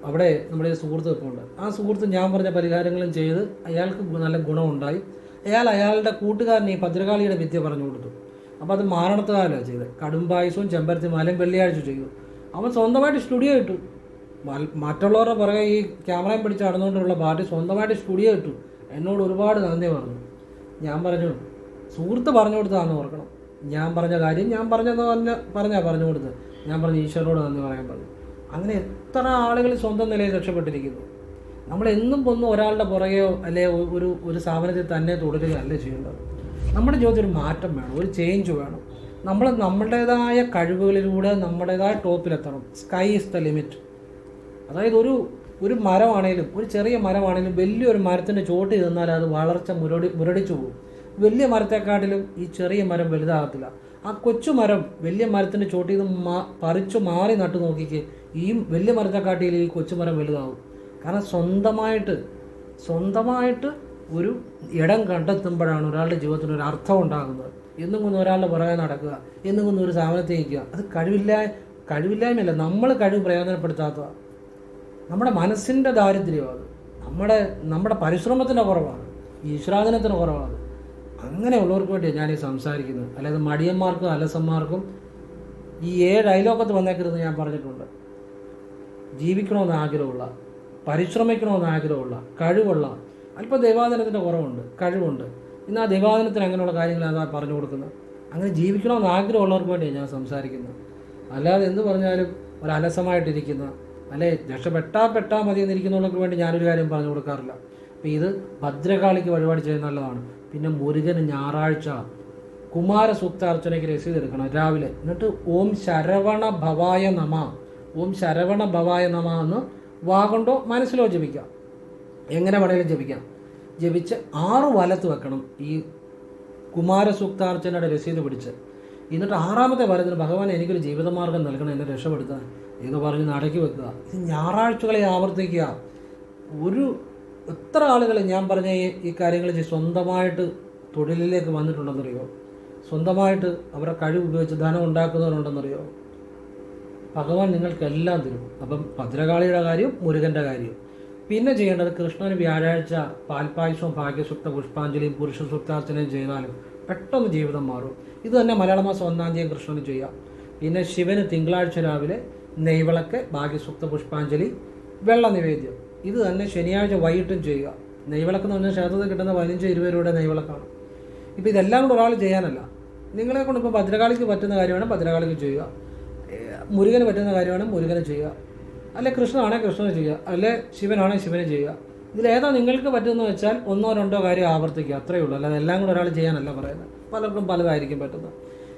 അവിടെ നമ്മുടെ സുഹൃത്ത് വെപ്പുണ്ട്. ആ സുഹൃത്ത് ഞാൻ പറഞ്ഞ പരിഹാരങ്ങളും ചെയ്ത് അയാൾക്ക് നല്ല ഗുണമുണ്ടായി. അയാളുടെ കൂട്ടുകാരന് ഈ ഭദ്രകാളിയുടെ വിദ്യ പറഞ്ഞു കൊടുത്തു. അപ്പോൾ അത് മാരണത്തുകാലമാണ് ചെയ്തത്. കടുംപായസവും ചെമ്പരത്തിമാലയും വെള്ളിയാഴ്ച ചെയ്തു. അവൻ സ്വന്തമായിട്ട് സ്റ്റുഡിയോ ഇട്ടു. മറ്റുള്ളവരുടെ പുറകെ ഈ ക്യാമറയും പിടിച്ച് നടന്നുകൊണ്ടുള്ള പാർട്ടി സ്വന്തമായിട്ട് സ്റ്റുഡിയോ ഇട്ടു. എന്നോട് ഒരുപാട് നന്ദി പറഞ്ഞു. ഞാൻ പറഞ്ഞു, സുഹൃത്ത് പറഞ്ഞു കൊടുത്തതാണെന്ന് ഓർക്കണം. ഞാൻ പറഞ്ഞ കാര്യം ഞാൻ പറഞ്ഞു കൊടുത്തത്. ഞാൻ പറഞ്ഞു ഈശ്വരനോട് നന്ദി പറയാൻ പറഞ്ഞു. അങ്ങനെ എത്ര ആളുകൾ സ്വന്തം നിലയിൽ രക്ഷപ്പെട്ടിരിക്കുന്നു. നമ്മളെന്നും ഒന്നും ഒരാളുടെ പുറകെയോ അല്ലെ ഒരു സ്ഥാപനത്തിൽ തന്നെ തുടരുകയല്ല ചെയ്യേണ്ടത്. നമ്മുടെ ജീവിതത്തിൽ ഒരു മാറ്റം വേണം, ഒരു ചേഞ്ച് വേണം. നമ്മുടേതായ കഴിവുകളിലൂടെ നമ്മുടേതായ ടോപ്പിലെത്തണം. Sky is the limit. അതായത് ഒരു മരമാണേലും, ഒരു ചെറിയ മരമാണേലും വലിയൊരു മരത്തിൻ്റെ ചോട്ടിൽ നിന്നാൽ അത് വളർച്ച മുരടിച്ചു പോകും. വലിയ മരത്തെക്കാട്ടിലും ഈ ചെറിയ മരം വലുതാകത്തില്ല. ആ കൊച്ചു മരം വലിയ മരത്തിൻ്റെ ചോട്ടിൽ നിന്ന് പറിച്ചു മാറി നട്ടു നോക്കിക്ക്, ഈ വലിയ മരത്തെക്കാട്ടിയിൽ ഈ കൊച്ചുമരം വലുതാവും. കാരണം സ്വന്തമായിട്ട് ഒരു ഇടം കണ്ടെത്തുമ്പോഴാണ് ഒരാളുടെ ജീവിതത്തിന് ഒരു അർത്ഥം ഉണ്ടാകുന്നത്. എന്നും കൊന്ന് ഒരാളുടെ പുറകെ നടക്കുക, എന്നും കൊന്ന് ഒരു സ്ഥാപനത്തിൽ നിൽക്കുക, അത് കഴിവില്ലായ്മയല്ല, നമ്മൾ കഴിവ് പ്രയോജനപ്പെടുത്താത്തതാണ്. നമ്മുടെ മനസ്സിൻ്റെ ദാരിദ്ര്യമാണ്, നമ്മുടെ പരിശ്രമത്തിൻ്റെ കുറവാണ്, ഈശ്വരാധീനത്തിൻ്റെ കുറവാണ്. അങ്ങനെയുള്ളവർക്ക് വേണ്ടിയാണ് ഞാനീ സംസാരിക്കുന്നത്. അല്ലാതെ മടിയന്മാർക്കും അലസന്മാർക്കും ഈ 7 അയലോക്കത്ത് വന്നേക്കരുതെന്ന് ഞാൻ പറഞ്ഞിട്ടുണ്ട്. ജീവിക്കണമെന്ന് ആഗ്രഹമുള്ള, പരിശ്രമിക്കണമെന്ന് ആഗ്രഹമുള്ള, കഴിവുള്ള, അല്പം ദൈവാധീനത്തിൻ്റെ കുറവുണ്ട്, കഴിവുണ്ട്. ഇന്ന് ആ ദൈവാധീനത്തിന് അങ്ങനെയുള്ള കാര്യങ്ങളാണ് പറഞ്ഞു കൊടുക്കുന്നത്. അങ്ങനെ ജീവിക്കണമെന്ന് ആഗ്രഹമുള്ളവർക്ക് വേണ്ടിയാണ് ഞാൻ സംസാരിക്കുന്നത്. അല്ലാതെ എന്ത് പറഞ്ഞാലും ഒരു അലസമായിട്ടിരിക്കുന്ന, അല്ലെ രക്ഷപ്പെട്ടാൽ മതി എന്നിരിക്കുന്നവർക്ക് വേണ്ടി ഞാനൊരു കാര്യം പറഞ്ഞു കൊടുക്കാറില്ല. അപ്പോൾ ഇത് ഭദ്രകാളിക്ക് വഴിപാട് ചെയ്യുന്ന നല്ലതാണ്. പിന്നെ മുരുകന് ഞായറാഴ്ച കുമാരസൂക്താർച്ചനയ്ക്ക് രസീത് എടുക്കണം രാവിലെ. എന്നിട്ട് ഓം ശരവണ ഭവായ നമ, ഓം ശരവണ ഭവായ നമ എന്ന് വാഗൊണ്ടോ മനസ്സിലോ ജപിക്കാം, എങ്ങനെ വേണേലും ജപിക്കാം. ജപിച്ച് 6 വലത്ത് വെക്കണം ഈ കുമാരസൂക്താർച്ചനയുടെ രസീത് പിടിച്ച്. എന്നിട്ട് 6ാമത്തെ വലത്തിന് ഭഗവാൻ എനിക്കൊരു ജീവിതമാർഗം നൽകണം, എന്നെ രക്ഷപ്പെടുത്താൻ എന്ന് പറഞ്ഞ് നടക്കി വെക്കുക. ഇത് ഞായറാഴ്ചകളെ ആവർത്തിക്കുക. എത്ര ആളുകൾ ഞാൻ പറഞ്ഞ ഈ കാര്യങ്ങൾ സ്വന്തമായിട്ട് തൊഴിലിലേക്ക് വന്നിട്ടുണ്ടെന്നറിയോ? സ്വന്തമായിട്ട് അവരുടെ കഴിവ് ഉപയോഗിച്ച് ധനം ഉണ്ടാക്കുന്നവരുണ്ടെന്നറിയോ? ഭഗവാൻ നിങ്ങൾക്കെല്ലാം തരും. അപ്പം ഭദ്രകാളിയുടെ കാര്യം, മുരുകൻ്റെ കാര്യം. പിന്നെ ചെയ്യേണ്ടത് കൃഷ്ണന് വ്യാഴാഴ്ച പാൽപ്പായസവും ഭാഗ്യസൂക്ത പുഷ്പാഞ്ജലിയും പുരുഷ സൂക്താർച്ചനയും ചെയ്താലും പെട്ടെന്ന് ജീവിതം മാറും. ഇത് തന്നെ മലയാള മാസം 1-ാം തീയതി കൃഷ്ണന് ചെയ്യാം. പിന്നെ ശിവന് തിങ്കളാഴ്ച രാവിലെ നെയ്വിളക്ക്, ഭാഗ്യസൂക്ത പുഷ്പാഞ്ജലി, വെള്ള നിവേദ്യം. ഇത് തന്നെ ശനിയാഴ്ച വൈകിട്ടും ചെയ്യുക. നെയ്വിളക്ക് എന്ന് പറഞ്ഞാൽ ക്ഷേത്രത്തിൽ കിട്ടുന്ന 15-20 രൂപയുടെ നെയ്വിളക്കാണ്. ഇപ്പോൾ ഇതെല്ലാം കൂടെ ഒരാൾ ചെയ്യാനല്ല. നിങ്ങളെ കൊണ്ട് ഇപ്പോൾ ഭദ്രകാളിക്ക് പറ്റുന്ന കാര്യമാണ് ഭദ്രകാളിക്ക് ചെയ്യുക, മുരുകന് പറ്റുന്ന കാര്യമാണ് മുരുകന് ചെയ്യുക, അല്ലെ കൃഷ്ണനാണെങ്കിൽ കൃഷ്ണന് ചെയ്യുക, അല്ലെ ശിവനാണെങ്കിൽ ശിവന് ചെയ്യുക. ഇതിലേതാ നിങ്ങൾക്ക് പറ്റുമെന്ന് വെച്ചാൽ 1-2 കാര്യം ആവർത്തിക്കുക, അത്രയേ ഉള്ളൂ. അല്ലാതെ എല്ലാം കൂടെ ഒരാൾ ചെയ്യാനല്ല പറയുന്നത്. പലർക്കും പലതായിരിക്കും പറ്റുന്നത്.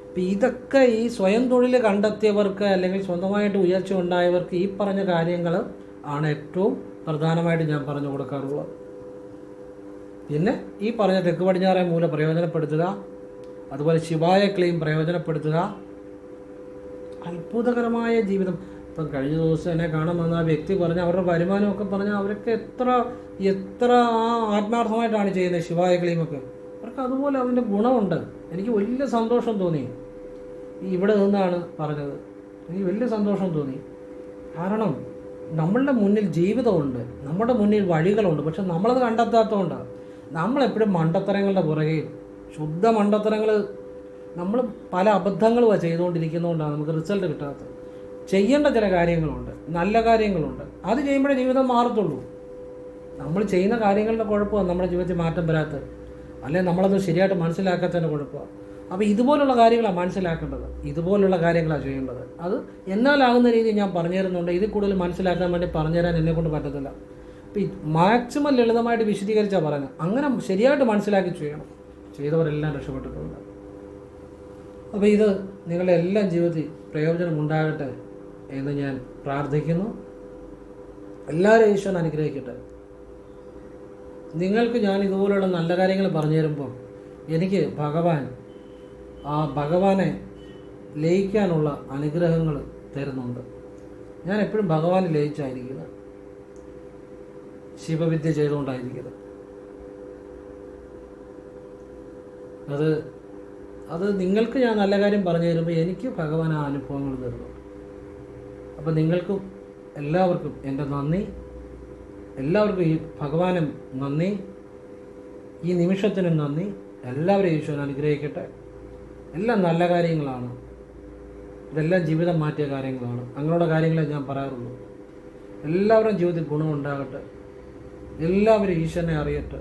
അപ്പം ഇതൊക്കെ ഈ സ്വയം തൊഴിൽ കണ്ടെത്തിയവർക്ക് അല്ലെങ്കിൽ സ്വന്തമായിട്ട് ഉയർച്ച ഉണ്ടായവർക്ക് ഈ പറഞ്ഞ കാര്യങ്ങൾ ആണ് ഏറ്റവും പ്രധാനമായിട്ട് ഞാൻ പറഞ്ഞു കൊടുക്കാറുള്ളത്. പിന്നെ ഈ പറഞ്ഞ തെക്ക് പടിഞ്ഞാറേ മൂല പ്രയോജനപ്പെടുത്തുക, അതുപോലെ ശിവായ ക്ലെയിം പ്രയോജനപ്പെടുത്തുക. അത്ഭുതകരമായ ജീവിതം. ഇപ്പം കഴിഞ്ഞ ദിവസം എന്നെ കാണാൻ വന്ന ആ വ്യക്തി പറഞ്ഞ അവരുടെ വരുമാനമൊക്കെ പറഞ്ഞാൽ അവരൊക്കെ എത്ര ആത്മാർത്ഥമായിട്ടാണ് ചെയ്യുന്നത് ശിവായ ക്ലെയിമൊക്കെ. അവർക്ക് അതുപോലെ അതിൻ്റെ ഗുണമുണ്ട്. എനിക്ക് വലിയ സന്തോഷം തോന്നി. ഇവിടെ നിന്നാണ് പറഞ്ഞത്. എനിക്ക് വലിയ സന്തോഷം തോന്നി. കാരണം നമ്മളുടെ മുന്നിൽ ജീവിതമുണ്ട്, നമ്മുടെ മുന്നിൽ വഴികളുണ്ട്. പക്ഷെ നമ്മളത് കണ്ടെത്താത്തതുകൊണ്ടാണ്. നമ്മളെപ്പോഴും മണ്ടത്തരങ്ങളുടെ പുറകെ ശുദ്ധ മണ്ടത്തരങ്ങൾ. നമ്മൾ പല അബദ്ധങ്ങളുമാണ് ചെയ്തുകൊണ്ടിരിക്കുന്നതുകൊണ്ടാണ് നമുക്ക് റിസൾട്ട് കിട്ടാത്തത്. ചെയ്യേണ്ട ചില കാര്യങ്ങളുണ്ട്, നല്ല കാര്യങ്ങളുണ്ട്. അത് ചെയ്യുമ്പോഴേ ജീവിതം മാറത്തുള്ളൂ. നമ്മൾ ചെയ്യുന്ന കാര്യങ്ങളുടെ കുഴപ്പമാണ് നമ്മുടെ ജീവിതത്തിൽ മാറ്റം വരാത്തത്, അല്ലെങ്കിൽ നമ്മളത് ശരിയായിട്ട് മനസ്സിലാക്കാത്തതിൻ്റെ കുഴപ്പമാണ്. അപ്പോൾ ഇതുപോലുള്ള കാര്യങ്ങളാണ് മനസ്സിലാക്കേണ്ടത്, ഇതുപോലുള്ള കാര്യങ്ങളാണ് ചെയ്യേണ്ടത്. അത് എന്നാലാകുന്ന രീതിയിൽ ഞാൻ പറഞ്ഞു തരുന്നുണ്ട്. ഇതിൽ കൂടുതൽ മനസ്സിലാക്കാൻ വേണ്ടി പറഞ്ഞു തരാൻ എന്നെക്കൊണ്ട് പറ്റത്തില്ല. അപ്പോൾ മാക്സിമം ലളിതമായിട്ട് വിശദീകരിച്ചാൽ പറയുന്നത്. അങ്ങനെ ശരിയായിട്ട് മനസ്സിലാക്കി ചെയ്യണം. ചെയ്തവരെല്ലാം രക്ഷപ്പെട്ടിട്ടുണ്ട്. അപ്പോൾ ഇത് നിങ്ങളുടെ എല്ലാം ജീവിതത്തിൽ പ്രയോജനം ഉണ്ടാകട്ടെ എന്ന് ഞാൻ പ്രാർത്ഥിക്കുന്നു. എല്ലാവരും ഈശ്വരൻ അനുഗ്രഹിക്കട്ടെ. നിങ്ങൾക്ക് ഞാൻ ഇതുപോലുള്ള നല്ല കാര്യങ്ങൾ പറഞ്ഞു തരുമ്പോൾ എനിക്ക് ഭഗവാനെ ലയിക്കാനുള്ള അനുഗ്രഹങ്ങൾ തരുന്നുണ്ട്. ഞാൻ എപ്പോഴും ഭഗവാനെ ലയിച്ചായിരിക്കുന്നത്, ശിവവിദ്യ ചെയ്തുകൊണ്ടായിരിക്കുന്നത്. അത് നിങ്ങൾക്ക് ഞാൻ നല്ല കാര്യം പറഞ്ഞു തരുമ്പോൾ എനിക്ക് ഭഗവാൻ ആ അനുഭവങ്ങൾ തരുന്നു. അപ്പോൾ നിങ്ങൾക്കും എല്ലാവർക്കും എൻ്റെ നന്ദി. എല്ലാവർക്കും ഈ ഭഗവാനും നന്ദി, ഈ നിമിഷത്തിനും നന്ദി. എല്ലാവരും ഈശ്വരൻ അനുഗ്രഹിക്കട്ടെ. എല്ലാം നല്ല കാര്യങ്ങളാണ്, ഇതെല്ലാം ജീവിതം മാറ്റിയ കാര്യങ്ങളാണ്. അങ്ങനെയുള്ള കാര്യങ്ങളെ ഞാൻ പറയാറുള്ളൂ. എല്ലാവരുടെയും ജീവിതത്തിൽ ഗുണമുണ്ടാകട്ടെ. എല്ലാവരും ഈശ്വരനെ അറിയട്ടെ.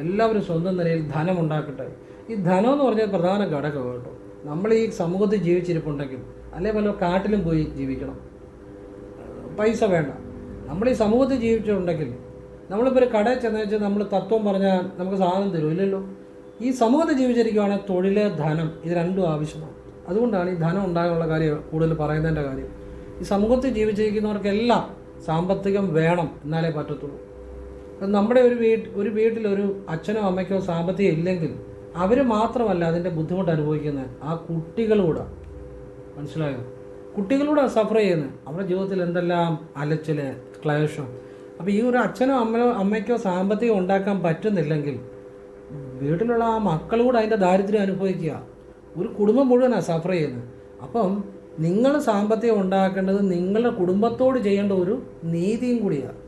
എല്ലാവരും സ്വന്തം നിലയിൽ ധനം ഉണ്ടാക്കട്ടെ. ഈ ധനം എന്ന് പറഞ്ഞാൽ പ്രധാന ഘടകം കേട്ടോ. നമ്മൾ ഈ സമൂഹത്തിൽ ജീവിച്ചിരിപ്പുണ്ടെങ്കിൽ അല്ലെങ്കിൽ വല്ല കാട്ടിലും പോയി ജീവിക്കണം, പൈസ വേണ്ട. നമ്മൾ ഈ സമൂഹത്തിൽ ജീവിച്ചിട്ടുണ്ടെങ്കിൽ നമ്മളിപ്പോൾ ഒരു കടയിൽ ചെന്ന് വെച്ചാൽ നമ്മൾ തത്വം പറഞ്ഞാൽ നമുക്ക് സാധനം തരും, ഇല്ലല്ലോ. ഈ സമൂഹത്തിൽ ജീവിച്ചിരിക്കുകയാണെങ്കിൽ തൊഴിൽ, ധനം, ഇത് രണ്ടും ആവശ്യമാണ്. അതുകൊണ്ടാണ് ഈ ധനം ഉണ്ടാകാനുള്ള കാര്യം കൂടുതൽ പറയുന്നതിൻ്റെ കാര്യം. ഈ സമൂഹത്തിൽ ജീവിച്ചിരിക്കുന്നവർക്കെല്ലാം സാമ്പത്തികം വേണം, എന്നാലേ പറ്റത്തുള്ളൂ. നമ്മുടെ ഒരു വീട്ടിലൊരു അച്ഛനോ അമ്മയ്ക്കോ സാമ്പത്തികം ഇല്ലെങ്കിൽ അവർ മാത്രമല്ല അതിൻ്റെ ബുദ്ധിമുട്ട് അനുഭവിക്കുന്നത്, ആ കുട്ടികളൂടെ. മനസ്സിലായോ? കുട്ടികളൂടെ സഫർ ചെയ്യുന്നത്. അവരുടെ ജീവിതത്തിൽ എന്തെല്ലാം അലച്ചിൽ, ക്ലേശം. അപ്പോൾ ഈ ഒരു അച്ഛനോ അമ്മയ്ക്കോ സാമ്പത്തികം ഉണ്ടാക്കാൻ പറ്റുന്നില്ലെങ്കിൽ വീട്ടിലുള്ള ആ മക്കളൂടെ അതിൻ്റെ ദാരിദ്ര്യം അനുഭവിക്കുക. ഒരു കുടുംബം മുഴുവനാണ് സഫർ ചെയ്യുന്നത്. അപ്പം നിങ്ങൾ സാമ്പത്തികം ഉണ്ടാക്കേണ്ടത് നിങ്ങളുടെ കുടുംബത്തോട് ചെയ്യേണ്ട ഒരു നീതിയും കൂടിയാണ്.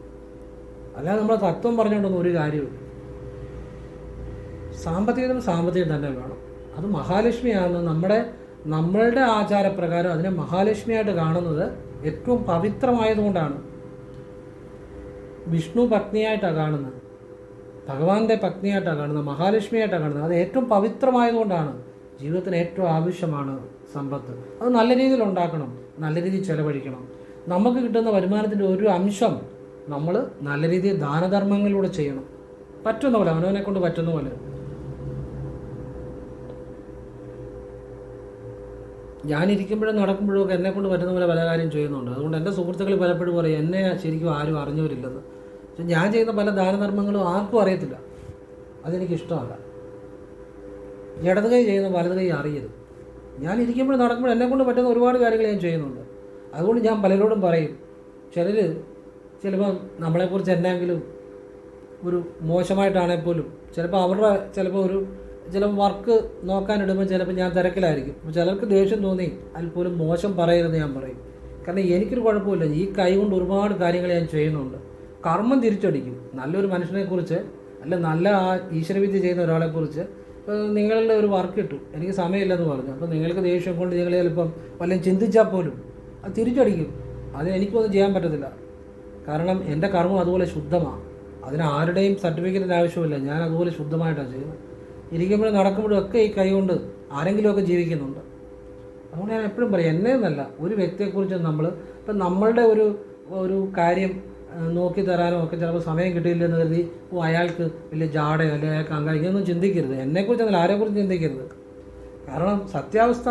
അല്ലാതെ നമ്മളെ തത്വം പറഞ്ഞുകൊണ്ടൊന്നും ഒരു കാര്യമില്ല. സാമ്പത്തികം തന്നെ വേണം. അത് മഹാലക്ഷ്മിയാണ്. നമ്മളുടെ ആചാരപ്രകാരം അതിനെ മഹാലക്ഷ്മിയായിട്ട് കാണുന്നത് ഏറ്റവും പവിത്രമായതുകൊണ്ടാണ്. വിഷ്ണു പത്നിയായിട്ടാണ് കാണുന്നത്, ഭഗവാന്റെ പത്നിയായിട്ടാണ് കാണുന്നത്, മഹാലക്ഷ്മിയായിട്ടാണ് കാണുന്നത്. അത് ഏറ്റവും പവിത്രമായതുകൊണ്ടാണ്. ജീവിതത്തിന് ഏറ്റവും ആവശ്യമാണ് സമ്പത്ത്. അത് നല്ല രീതിയിൽ ഉണ്ടാക്കണം, നല്ല രീതിയിൽ ചെലവഴിക്കണം. നമുക്ക് കിട്ടുന്ന വരുമാനത്തിൻ്റെ ഒരു അംശം നമ്മൾ നല്ല രീതിയിൽ ദാനധർമ്മങ്ങളിലൂടെ ചെയ്യണം. പറ്റുന്ന പോലെ, അവനവനെ കൊണ്ട് പറ്റുന്ന പോലെ. ഞാനിരിക്കുമ്പോഴും നടക്കുമ്പോഴും ഒക്കെ എന്നെക്കൊണ്ട് പറ്റുന്ന പോലെ പല കാര്യം ചെയ്യുന്നുണ്ട്. അതുകൊണ്ട് എൻ്റെ സുഹൃത്തുക്കൾ പലപ്പോഴും പറയും എന്നെ ശരിക്കും ആരും അറിഞ്ഞവരില്ലെന്ന്. പക്ഷെ ഞാൻ ചെയ്യുന്ന പല ദാനധർമ്മങ്ങളും ആർക്കും അറിയത്തില്ല. അതെനിക്കിഷ്ടമല്ല. ഇടത് കൈ ചെയ്യുന്ന വലത് കൈ അറിയരുത്. ഞാൻ ഇരിക്കുമ്പോഴും നടക്കുമ്പോഴും എന്നെക്കൊണ്ട് പറ്റുന്ന ഒരുപാട് കാര്യങ്ങൾ ഞാൻ ചെയ്യുന്നുണ്ട്. അതുകൊണ്ട് ഞാൻ പലരോടും പറയും, ചിലപ്പോൾ നമ്മളെക്കുറിച്ച് എന്തെങ്കിലും ഒരു മോശമായിട്ടാണെങ്കിൽ പോലും ചിലപ്പോൾ വർക്ക് നോക്കാനിടുമ്പോൾ ചിലപ്പോൾ ഞാൻ തിരക്കിലായിരിക്കും. അപ്പോൾ ചിലർക്ക് ദേഷ്യം തോന്നി അതിൽ പോലും മോശം പറയരുത് ഞാൻ പറയും. കാരണം എനിക്കൊരു കുഴപ്പമില്ല. ഈ കൈ കൊണ്ട് ഒരുപാട് കാര്യങ്ങൾ ഞാൻ ചെയ്യുന്നുണ്ട്. കർമ്മം തിരിച്ചടിക്കും. നല്ലൊരു മനുഷ്യനെക്കുറിച്ച്, നല്ല ആ ഈശ്വരവിദ്യ ചെയ്യുന്ന ഒരാളെക്കുറിച്ച് ഇപ്പോൾ നിങ്ങളുടെ ഒരു വർക്ക് ഇട്ടു, എനിക്ക് സമയമില്ലെന്ന് പറഞ്ഞു. അപ്പോൾ നിങ്ങൾക്ക് ദേഷ്യം കൊണ്ട് നിങ്ങൾ ചിലപ്പം വല്ലതും ചിന്തിച്ചാൽ പോലും അത് തിരിച്ചടിക്കും. അതിന് എനിക്കൊന്നും ചെയ്യാൻ പറ്റത്തില്ല. കാരണം എൻ്റെ കർമ്മം അതുപോലെ ശുദ്ധമാണ്. അതിന് ആരുടെയും സർട്ടിഫിക്കറ്റിൻ്റെ ആവശ്യമില്ല. ഞാൻ അതുപോലെ ശുദ്ധമായിട്ടാണ് ചെയ്യുന്നത്. ഇരിക്കുമ്പോഴും നടക്കുമ്പോഴും ഒക്കെ ഈ കൈ കൊണ്ട് ആരെങ്കിലുമൊക്കെ ജീവിക്കുന്നുണ്ട്. അതുകൊണ്ട് ഞാൻ എപ്പോഴും പറയും, എന്നെ എന്നല്ല ഒരു വ്യക്തിയെക്കുറിച്ച് ഇപ്പം നമ്മളുടെ ഒരു കാര്യം നോക്കി തരാനോ ഒക്കെ ചിലപ്പോൾ സമയം കിട്ടിയില്ലെന്ന് കരുതി അയാൾക്ക് വലിയ ജാടയോ അല്ലെങ്കിൽ അയാൾക്ക് അങ്ങനെ ഇങ്ങനെയൊന്നും ചിന്തിക്കരുത്. എന്നെക്കുറിച്ചെന്നല്ല, ആരെക്കുറിച്ച് ചിന്തിക്കരുത്. കാരണം സത്യാവസ്ഥ,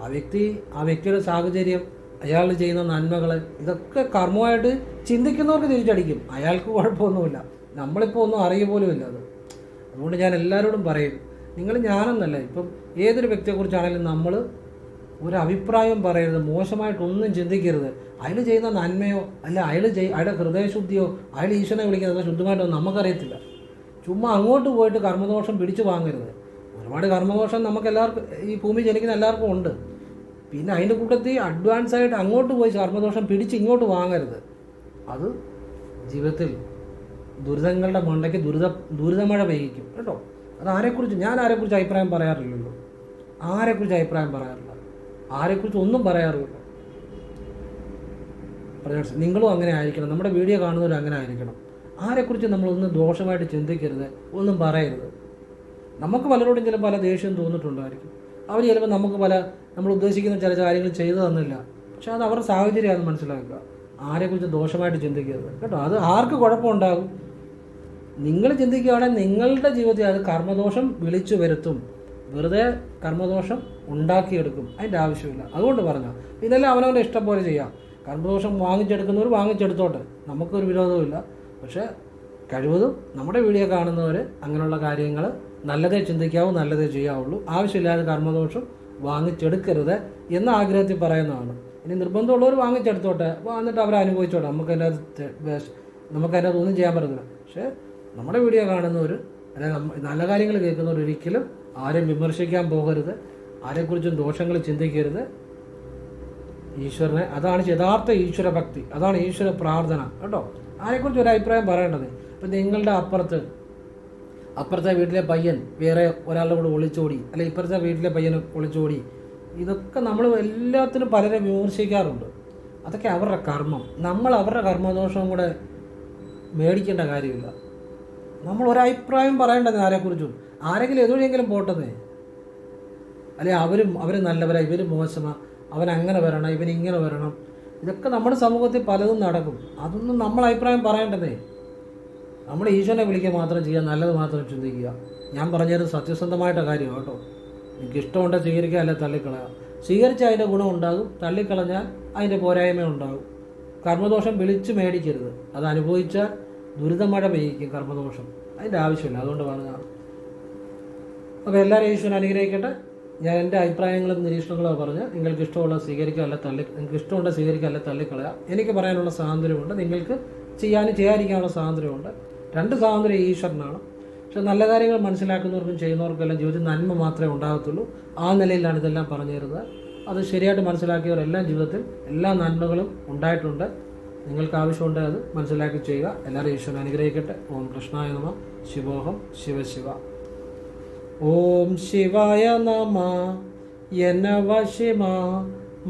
ആ വ്യക്തിയുടെ സാഹചര്യം, അയാൾ ചെയ്യുന്ന നന്മകൾ, ഇതൊക്കെ കർമ്മമായിട്ട് ചിന്തിക്കുന്നവർക്ക് തിരിച്ചടിക്കും. അയാൾക്ക് കുഴപ്പമൊന്നുമില്ല. നമ്മളിപ്പോൾ ഒന്നും അറിയ പോലുമില്ല അത്. അതുകൊണ്ട് ഞാൻ എല്ലാവരോടും പറയും, നിങ്ങൾ ഞാനെന്നല്ല, ഇപ്പം ഏതൊരു വ്യക്തിയെക്കുറിച്ചാണെങ്കിലും നമ്മൾ ഒരു അഭിപ്രായം പറയരുത്, മോശമായിട്ടൊന്നും ചിന്തിക്കരുത്. അയാൾ ചെയ്യുന്ന നന്മയോ അല്ല അയാളുടെ ഹൃദയശുദ്ധിയോ അയാൾ ഈശ്വരനെ വിളിക്കുന്നത് ശുദ്ധമായിട്ടോ നമുക്കറിയത്തില്ല. ചുമ്മാ അങ്ങോട്ട് പോയിട്ട് കർമ്മദോഷം പിടിച്ചു വാങ്ങരുത്. ഒരുപാട് കർമ്മദോഷം നമുക്കെല്ലാവർക്കും, ഈ ഭൂമി ജനിക്കുന്ന എല്ലാവർക്കും ഉണ്ട്. പിന്നെ അതിൻ്റെ കൂട്ടത്തിൽ അഡ്വാൻസ് ആയിട്ട് അങ്ങോട്ട് പോയി കർമ്മദോഷം പിടിച്ച് ഇങ്ങോട്ട് വാങ്ങരുത്. അത് ജീവിതത്തിൽ ദുരിതങ്ങളുടെ മണ്ടയ്ക്ക് ദുരിതമഴ പെയ്യിക്കും കേട്ടോ. അത് ആരെക്കുറിച്ച് ഞാൻ ആരെക്കുറിച്ച് അഭിപ്രായം പറയാറില്ലല്ലോ. ആരെക്കുറിച്ച് അഭിപ്രായം പറയാറില്ല, ആരെക്കുറിച്ച് ഒന്നും പറയാറില്ല. നിങ്ങളും അങ്ങനെ ആയിരിക്കണം, നമ്മുടെ വീഡിയോ കാണുന്നവരും അങ്ങനെ ആയിരിക്കണം. ആരെക്കുറിച്ച് നമ്മളൊന്നും ദോഷമായിട്ട് ചിന്തിക്കരുത്, ഒന്നും പറയരുത്. നമുക്ക് പലരോടും ചില പല ദേഷ്യം തോന്നിട്ടുണ്ടായിരിക്കും. അവർ ചിലപ്പോൾ നമുക്ക് നമ്മൾ ഉദ്ദേശിക്കുന്ന ചില കാര്യങ്ങൾ ചെയ്തു തന്നില്ല. പക്ഷെ അത് അവരുടെ സാഹചര്യമാണെന്ന് മനസ്സിലാക്കുക. ആരെക്കുറിച്ച് ദോഷമായിട്ട് ചിന്തിക്കരുത് കേട്ടോ. അത് ആർക്ക് കുഴപ്പമുണ്ടാകും? നിങ്ങൾ ചിന്തിക്കുകയാണെങ്കിൽ നിങ്ങളുടെ ജീവിതത്തിൽ അത് കർമ്മദോഷം വിളിച്ചു വരുത്തും, വെറുതെ കർമ്മദോഷം ഉണ്ടാക്കിയെടുക്കും. അതിൻ്റെ ആവശ്യമില്ല. അതുകൊണ്ട് പറഞ്ഞാൽ ഇതെല്ലാം അവനവൻ്റെ ഇഷ്ടം പോലെ ചെയ്യാം. കർമ്മദോഷം വാങ്ങിച്ചെടുക്കുന്നവർ വാങ്ങിച്ചെടുത്തോട്ടെ, നമുക്കൊരു വിരോധമില്ല. പക്ഷേ കഴിവതും നമ്മുടെ വീഡിയോ കാണുന്നവർ അങ്ങനെയുള്ള കാര്യങ്ങൾ നല്ലതേ ചിന്തിക്കാവൂ, നല്ലതേ ചെയ്യാവുള്ളൂ. ആവശ്യമില്ലാതെ കർമ്മദോഷം വാങ്ങിച്ചെടുക്കരുത് എന്ന ആഗ്രഹത്തിൽ പറയുന്നതാണ്. ഇനി നിർബന്ധമുള്ളവർ വാങ്ങിച്ചെടുത്തോട്ടെ, എന്നിട്ട് അവർ അനുഭവിച്ചോട്ടെ. നമുക്കതിനകത്ത് ഒന്നും ചെയ്യാൻ പറ്റത്തില്ല. പക്ഷേ നമ്മുടെ വീഡിയോ കാണുന്നവർ, അല്ലെങ്കിൽ നല്ല കാര്യങ്ങൾ കേൾക്കുന്നവർ ഒരിക്കലും ആരെയും വിമർശിക്കാൻ പോകരുത്, ആരെക്കുറിച്ചും ദോഷങ്ങൾ ചിന്തിക്കരുത്. ഈശ്വരനെ, അതാണ് യഥാർത്ഥ ഈശ്വര ഭക്തി, അതാണ് ഈശ്വര പ്രാർത്ഥന കേട്ടോ. ആരെക്കുറിച്ച് ഒരു അഭിപ്രായം പറയേണ്ടത്. ഇപ്പം നിങ്ങളുടെ അപ്പുറത്തെ വീട്ടിലെ പയ്യൻ വേറെ ഒരാളുടെ കൂടെ ഒളിച്ചോടി, അല്ലെങ്കിൽ ഇപ്പുറത്തെ വീട്ടിലെ പയ്യന് ഒളിച്ചോടി, ഇതൊക്കെ നമ്മൾ എല്ലാത്തിനും പലരെ വിമർശിക്കാറുണ്ട്. അതൊക്കെ അവരുടെ കർമ്മം. നമ്മൾ അവരുടെ കർമ്മദോഷവും കൂടെ മേടിക്കേണ്ട കാര്യമില്ല. നമ്മൾ ഒരഭിപ്രായം പറയേണ്ടത് ആരെക്കുറിച്ചും. ആരെങ്കിലും എതുവഴിയെങ്കിലും പോട്ടതേ, അല്ലെങ്കിൽ അവർ നല്ലവരാ, ഇവർ മോശമാ, അവൻ അങ്ങനെ വരണം, ഇവനിങ്ങനെ വരണം. ഇതൊക്കെ നമ്മുടെ സമൂഹത്തിൽ പലതും നടക്കും. അതൊന്നും നമ്മൾ അഭിപ്രായം പറയേണ്ടതേ. നമ്മൾ ഈശ്വരനെ വിളിക്കുക മാത്രം ചെയ്യുക, നല്ലത് മാത്രം ചിന്തിക്കുക. ഞാൻ പറഞ്ഞത് സത്യസന്ധമായിട്ട കാര്യം കേട്ടോ. എനിക്ക് ഇഷ്ടമുണ്ടെങ്കിൽ സ്വീകരിക്കുക, അല്ലെ തള്ളിക്കളയുക. സ്വീകരിച്ചാൽ അതിൻ്റെ ഗുണം ഉണ്ടാകും, തള്ളിക്കളഞ്ഞാൽ അതിൻ്റെ പോരായ്മ ഉണ്ടാകും. കർമ്മദോഷം വിളിച്ച് മേടിക്കരുത്. അത് അനുഭവിച്ചാൽ ദുരിതമഴ പെയ്യിക്കും കർമ്മദോഷം. അതിൻ്റെ ആവശ്യമില്ല. അതുകൊണ്ട് പറഞ്ഞതാണ്. അപ്പോൾ എല്ലാവരും ഈശ്വരൻ അനുഗ്രഹിക്കട്ടെ. ഞാൻ എൻ്റെ അഭിപ്രായങ്ങളും നിരീക്ഷണങ്ങളോ പറഞ്ഞ് നിങ്ങൾക്ക് ഇഷ്ടമുള്ളത് സ്വീകരിക്കുക, നിങ്ങൾക്ക് ഇഷ്ടമുണ്ട് സ്വീകരിക്കുക, അല്ലെ തള്ളിക്കളയുക. എനിക്ക് പറയാനുള്ള സ്വാതന്ത്ര്യമുണ്ട്, നിങ്ങൾക്ക് ചെയ്യാനും ചെയ്യാതിരിക്കാനുള്ള സ്വാതന്ത്ര്യമുണ്ട്. രണ്ട് സ്വാതന്ത്ര്യം ഈശ്വരനാണ്. പക്ഷെ നല്ല കാര്യങ്ങൾ മനസ്സിലാക്കുന്നവർക്കും ചെയ്യുന്നവർക്കെല്ലാം ജീവിതത്തിൽ നന്മ മാത്രമേ ഉണ്ടാകത്തുള്ളൂ. ആ നിലയിലാണ് ഇതെല്ലാം പറഞ്ഞു തരുന്നത്. അത് ശരിയായിട്ട് മനസ്സിലാക്കിയവരെല്ലാം ജീവിതത്തിൽ എല്ലാ നന്മകളും ഉണ്ടായിട്ടുണ്ട്. നിങ്ങൾക്ക് ആവശ്യമുണ്ട് അത് മനസ്സിലാക്കി ചെയ്യുക. എല്ലാവരും ഈശ്വരൻ അനുഗ്രഹിക്കട്ടെ. ഓം കൃഷ്ണായ നമഃ. ശിവോഹം ശിവശിവ. ഓം ശിവായ നമഃ. യനവ ശിവ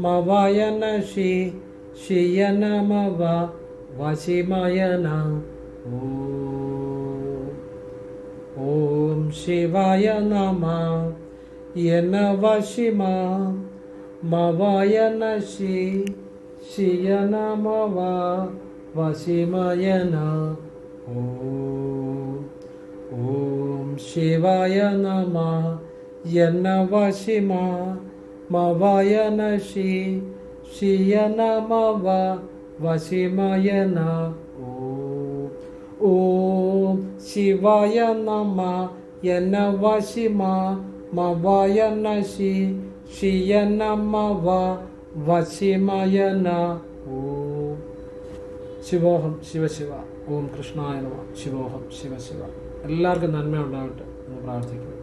മവയന ശിയന മവ വശിമയന. ഓം ശിവായ നമഃ. യനവ ശിവ മവയന ശിയന മവ വശിമയന. ഓം ശിവായ നമഃ. യനവ ശിവ മവയന ശിയന മവ വശിമയന. ഓം ശിവായ നമഃ. യനവ ശിവ മവയന ശിയന മവ വശിമയന. ഓം ശിവോഹം ശിവശിവ. ഓം കൃഷ്ണായ നമഃ. ശിവോഹം ശിവശിവ. എല്ലാവർക്കും നന്മ ഉണ്ടാകട്ടെ എന്ന് പ്രാർത്ഥിക്കുന്നു.